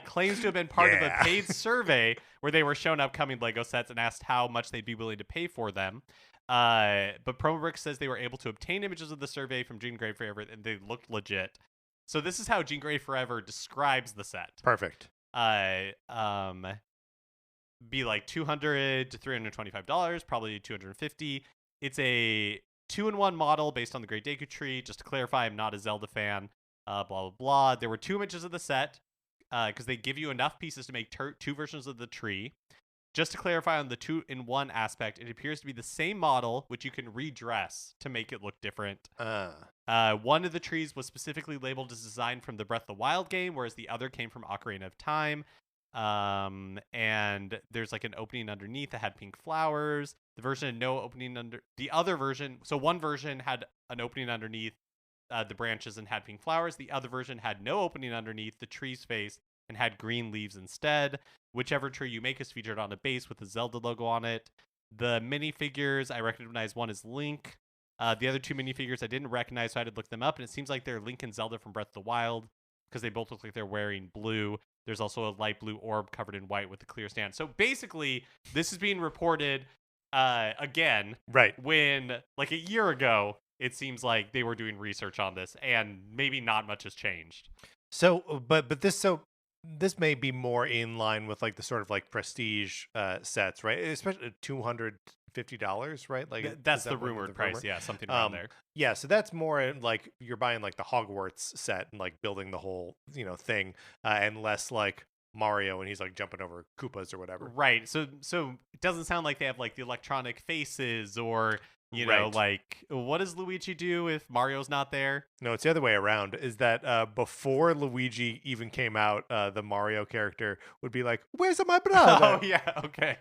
claims to have been part of a paid survey where they were shown upcoming Lego sets and asked how much they'd be willing to pay for them. But Promo Bricks says they were able to obtain images of the survey from Jean Grey Forever and they looked legit. So this is how Jean Grey Forever describes the set. Perfect. Be like $200 to $325, probably $250. It's a 2-in-1 model based on the Great Deku Tree. Just to clarify, I'm not a Zelda fan. Blah blah blah. There were 2 images of the set because they give you enough pieces to make 2 versions of the tree. Just to clarify on the 2-in-1 aspect, it appears to be the same model, which you can redress to make it look different. One of the trees was specifically labeled as designed from the Breath of the Wild game, whereas the other came from Ocarina of Time. And there's like an opening underneath that had pink flowers. The version had no opening under the other version. So one version had an opening underneath the branches and had pink flowers. The other version had no opening underneath the tree's face and had green leaves instead. Whichever tree you make is featured on a base with a Zelda logo on it. The minifigures, I recognize one is Link. The other 2 minifigures I didn't recognize, so I had to look them up. And it seems like they're Link and Zelda from Breath of the Wild because they both look like they're wearing blue. There's also a light blue orb covered in white with a clear stand. So basically, this is being reported again. Right. When, like a year ago, it seems like they were doing research on this, and maybe not much has changed. So, but this may be more in line with like the sort of like prestige sets, right? Especially $250, right? Like that's the rumored price, yeah, something around there. Yeah, so that's more like you're buying like the Hogwarts set and like building the whole thing, and less like Mario and he's like jumping over Koopas or whatever. Right. So it doesn't sound like they have like the electronic faces or. Right. Like, what does Luigi do if Mario's not there? No, it's the other way around. Is that before Luigi even came out, the Mario character would be like, "Where's my brother?" Oh, yeah, okay.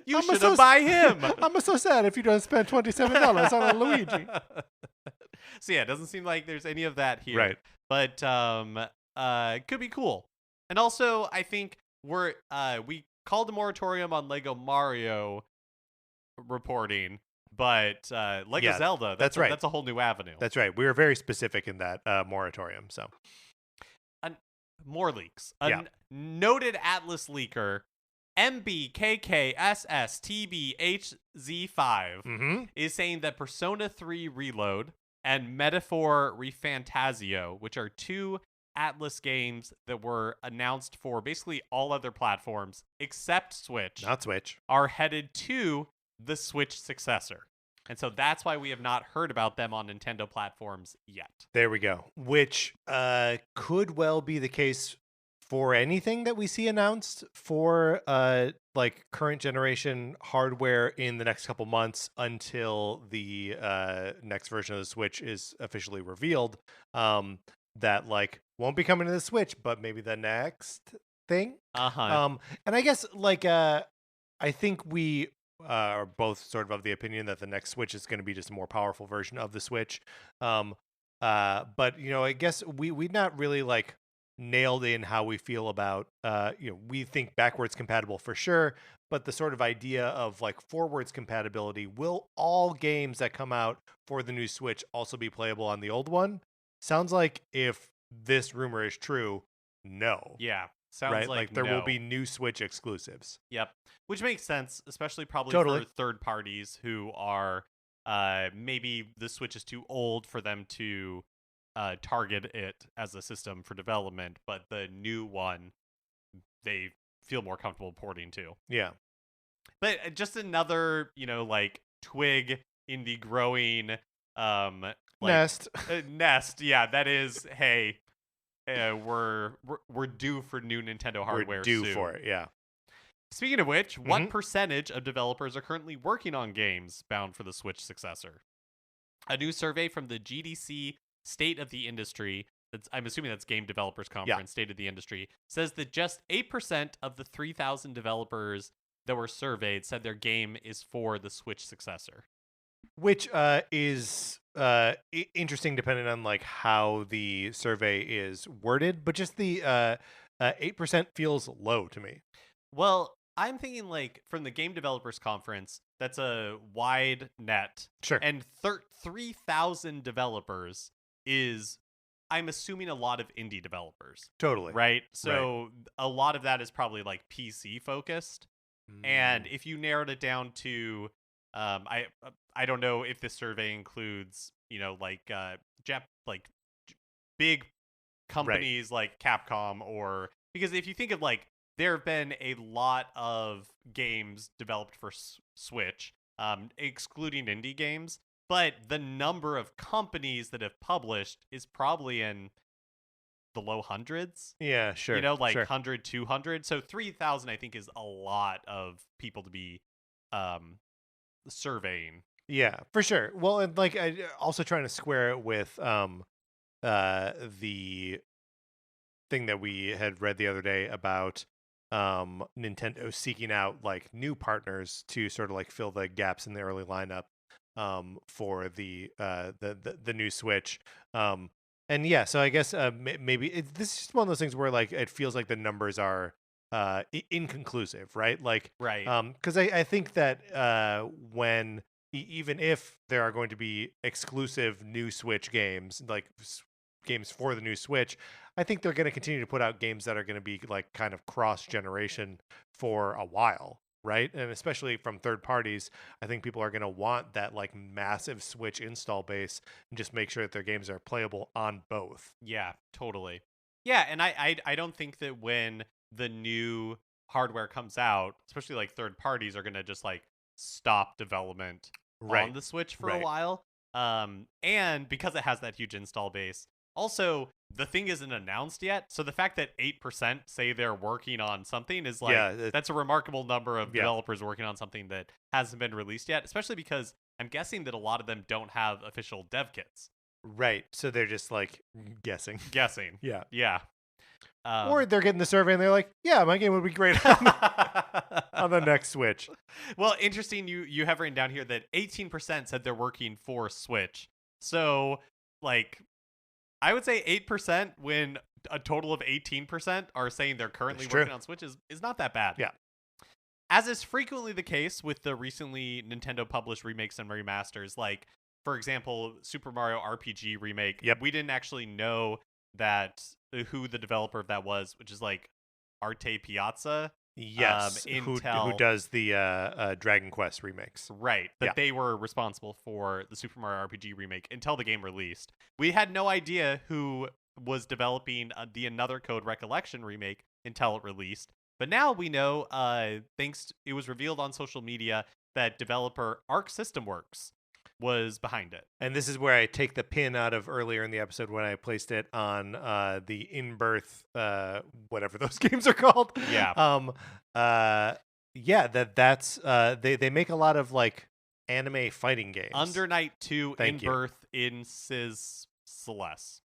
You should have buy him. I'm so sad if you don't spend $27 on a Luigi. So yeah, it doesn't seem like there's any of that here. Right. But it could be cool. And also, I think we called the moratorium on Lego Mario reporting, but Lego Zelda, that's right. That's a whole new avenue. That's right. We were very specific in that moratorium. So more leaks. Noted Atlas leaker MBKKSSTBHZ5 is saying that Persona 3 Reload and Metaphor ReFantazio, which are 2 Atlas games that were announced for basically all other platforms except Switch, not Switch, are headed to the Switch successor. And so that's why we have not heard about them on Nintendo platforms yet. There we go. Which could well be the case for anything that we see announced for like current generation hardware in the next couple months until the next version of the Switch is officially revealed. That like won't be coming to the Switch, but maybe the next thing. And I guess like I think we are both sort of the opinion that the next Switch is going to be just a more powerful version of the Switch. But I guess we not really like nailed in how we feel about we think backwards compatible for sure, but the sort of idea of like forwards compatibility, will all games that come out for the new Switch also be playable on the old one? Sounds like if this rumor is true, no. Yeah. Sounds right? like there will no. be new Switch exclusives. Yep. Which makes sense, especially probably Totally. for third parties who are maybe the Switch is too old for them to target it as a system for development, but the new one they feel more comfortable porting to. Yeah. But just another, like twig in the growing Nest. nest. Yeah, that is, hey, we're due for new Nintendo hardware We're due soon. for it, yeah. Speaking of which, what percentage of developers are currently working on games bound for the Switch successor? A new survey from the GDC State of the Industry, I'm assuming that's Game Developers Conference, State of the Industry, says that just 8% of the 3,000 developers that were surveyed said their game is for the Switch successor. Which is interesting depending on like how the survey is worded, but just the 8% feels low to me. Well, I'm thinking like from the Game Developers Conference, that's a wide net. Sure. And 3,000 developers is, I'm assuming, a lot of indie developers. Totally. Right? So a lot of that is probably like PC focused. And if you narrowed it down to, I don't know if this survey includes, big companies like Capcom, or because if you think of like, there have been a lot of games developed for Switch, excluding indie games, but the number of companies that have published is probably in the low hundreds. Yeah, sure. 100, 200. So 3,000, I think, is a lot of people to be surveying. Yeah, for sure. Well, and like I also trying to square it with the thing that we had read the other day about Nintendo seeking out like new partners to sort of like fill the gaps in the early lineup for the new Switch. And yeah, so I guess maybe this is just one of those things where like it feels like the numbers are inconclusive, right? Like, right? Because I think that when even if there are going to be exclusive new Switch games, like games for the new Switch, I think they're going to continue to put out games that are going to be like kind of cross generation for a while. Right. And especially from third parties, I think people are going to want that like massive Switch install base and just make sure that their games are playable on both. Yeah, totally. Yeah. And I don't think that when the new hardware comes out, especially like third parties are going to just like stop development on the Switch for a while. And because it has that huge install base, also the thing isn't announced yet. So the fact that 8% say they're working on something is like, that's a remarkable number of developers working on something that hasn't been released yet, especially because I'm guessing that a lot of them don't have official dev kits. Right. So they're just like guessing. Yeah. Yeah. Or they're getting the survey and they're like, yeah, my game would be great on the next Switch. Well, interesting. You have written down here that 18% said they're working for Switch. So like, I would say 8% when a total of 18% are saying they're currently working on Switch is not that bad. Yeah. As is frequently the case with the recently Nintendo published remakes and remasters, like, for example, Super Mario RPG Remake. Yep. We didn't actually know that who the developer of that was, which is like Arte Piazza. Yes, who does the Dragon Quest remakes. Right, that they were responsible for the Super Mario RPG remake until the game released. We had no idea who was developing the Another Code Recollection remake until it released. But now we know, it was revealed on social media that developer Arc System Works was behind it. And this is where I take the pin out of earlier in the episode when I placed it on the in-birth, whatever those games are called. Yeah. That's they make a lot of like anime fighting games. Under Night 2, In-Birth, In Sis Celeste,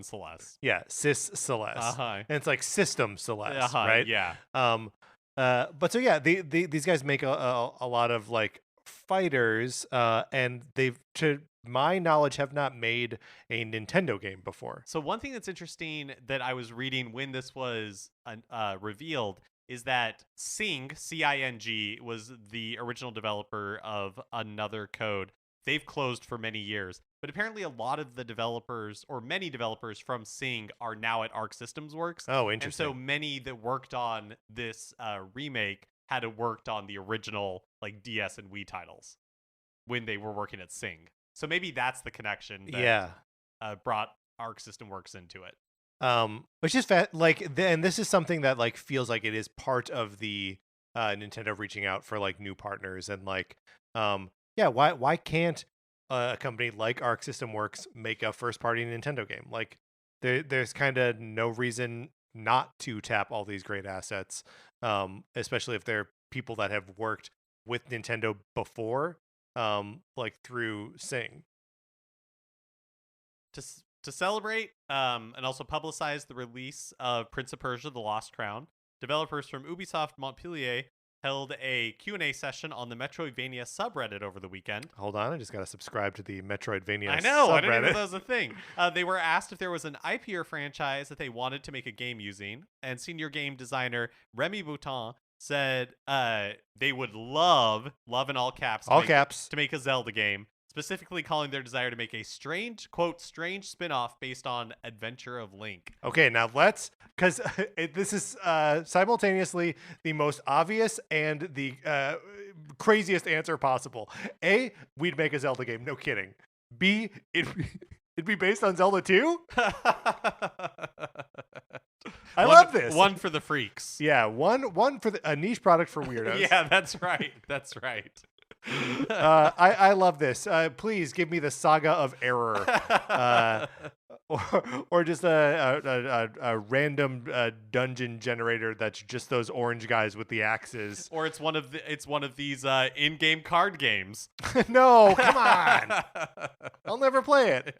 Celeste. Yeah, Sis Celeste. Uh-huh. And it's like System Celeste, right? Yeah. But so yeah, these guys make a lot of like fighters, and they've, to my knowledge, have not made a Nintendo game before. So one thing that's interesting that I was reading when this was revealed is that Cing, C-I-N-G, was the original developer of Another Code they've closed for many years. But apparently a lot of the developers, or many developers from Sing, are now at Arc Systems Works. Oh, And interesting. so many that worked on this remake had worked on the original like DS and Wii titles when they were working at Sing. So maybe that's the connection that brought Arc System Works into it. Which is and this is something that like feels like it is part of the Nintendo reaching out for like new partners and like why can't a company like Arc System Works make a first party Nintendo game? Like there's kind of no reason not to tap all these great assets, especially if they're people that have worked with Nintendo before, like through Sing. To celebrate and also publicize the release of Prince of Persia: The Lost Crown, developers from Ubisoft Montpellier held a Q&A session on the Metroidvania subreddit over the weekend. Hold on, I just got to subscribe to the Metroidvania I know, subreddit. I didn't even know that was a thing. They were asked if there was an IP or franchise that they wanted to make a game using, and senior game designer Remy Boutin said they would love in all caps, to make a Zelda game, specifically calling their desire to make a strange, quote, strange spin-off based on Adventure of Link. Okay, now because this is simultaneously the most obvious and the craziest answer possible. A, we'd make a Zelda game, no kidding. B, it'd be based on Zelda 2? I love this. One for the freaks. Yeah, one for a niche product for weirdos. Yeah, that's right. That's right. I love this. Please give me the Saga of Error, or just a random dungeon generator that's just those orange guys with the axes. Or it's one of these in-game card games. No, come on! I'll never play it.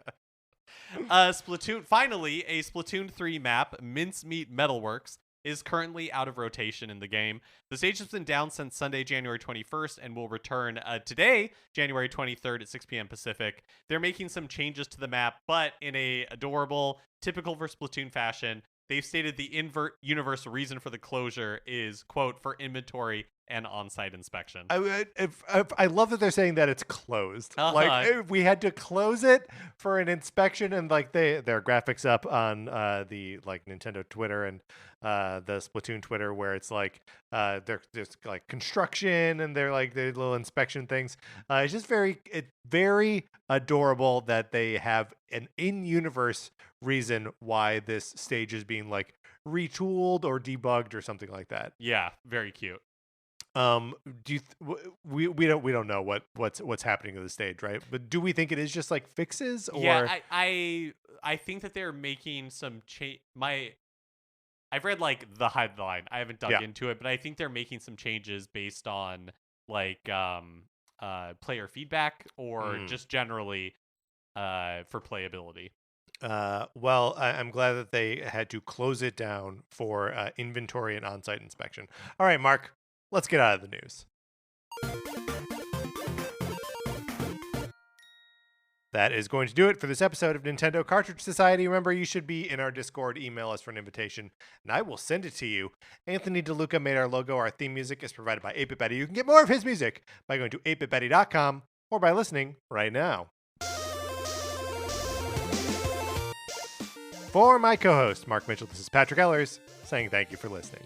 Splatoon. Finally, a Splatoon 3 map, Mincemeat Metalworks, is currently out of rotation in the game. The stage has been down since Sunday, January 21st, and will return today, January 23rd at 6 p.m. Pacific. They're making some changes to the map, but in a adorable, typical for Splatoon fashion, they've stated the universe reason for the closure is, quote, for inventory and on-site inspection. I love that they're saying that it's closed. Like we had to close it for an inspection, and like their graphics up on the like Nintendo Twitter and the Splatoon Twitter, where it's like there's like construction and they're like the little inspection things. It's just very adorable that they have an in-universe reason why this stage is being like retooled or debugged or something like that. Yeah, very cute. We don't know what's happening to the stage, right? But do we think it is just like fixes? Or yeah, I think that they're making some change. I've read like the headline. I haven't dug into it, but I think they're making some changes based on like player feedback or just generally for playability. Well, I'm glad that they had to close it down for inventory and on-site inspection. All right, Mark, let's get out of the news. That is going to do it for this episode of Nintendo Cartridge Society. Remember, you should be in our Discord. Email us for an invitation, and I will send it to you. Anthony DeLuca made our logo. Our theme music is provided by 8-Bit Betty. You can get more of his music by going to 8bitbetty.com or by listening right now. For my co-host, Mark Mitchell, this is Patrick Ellers, saying thank you for listening.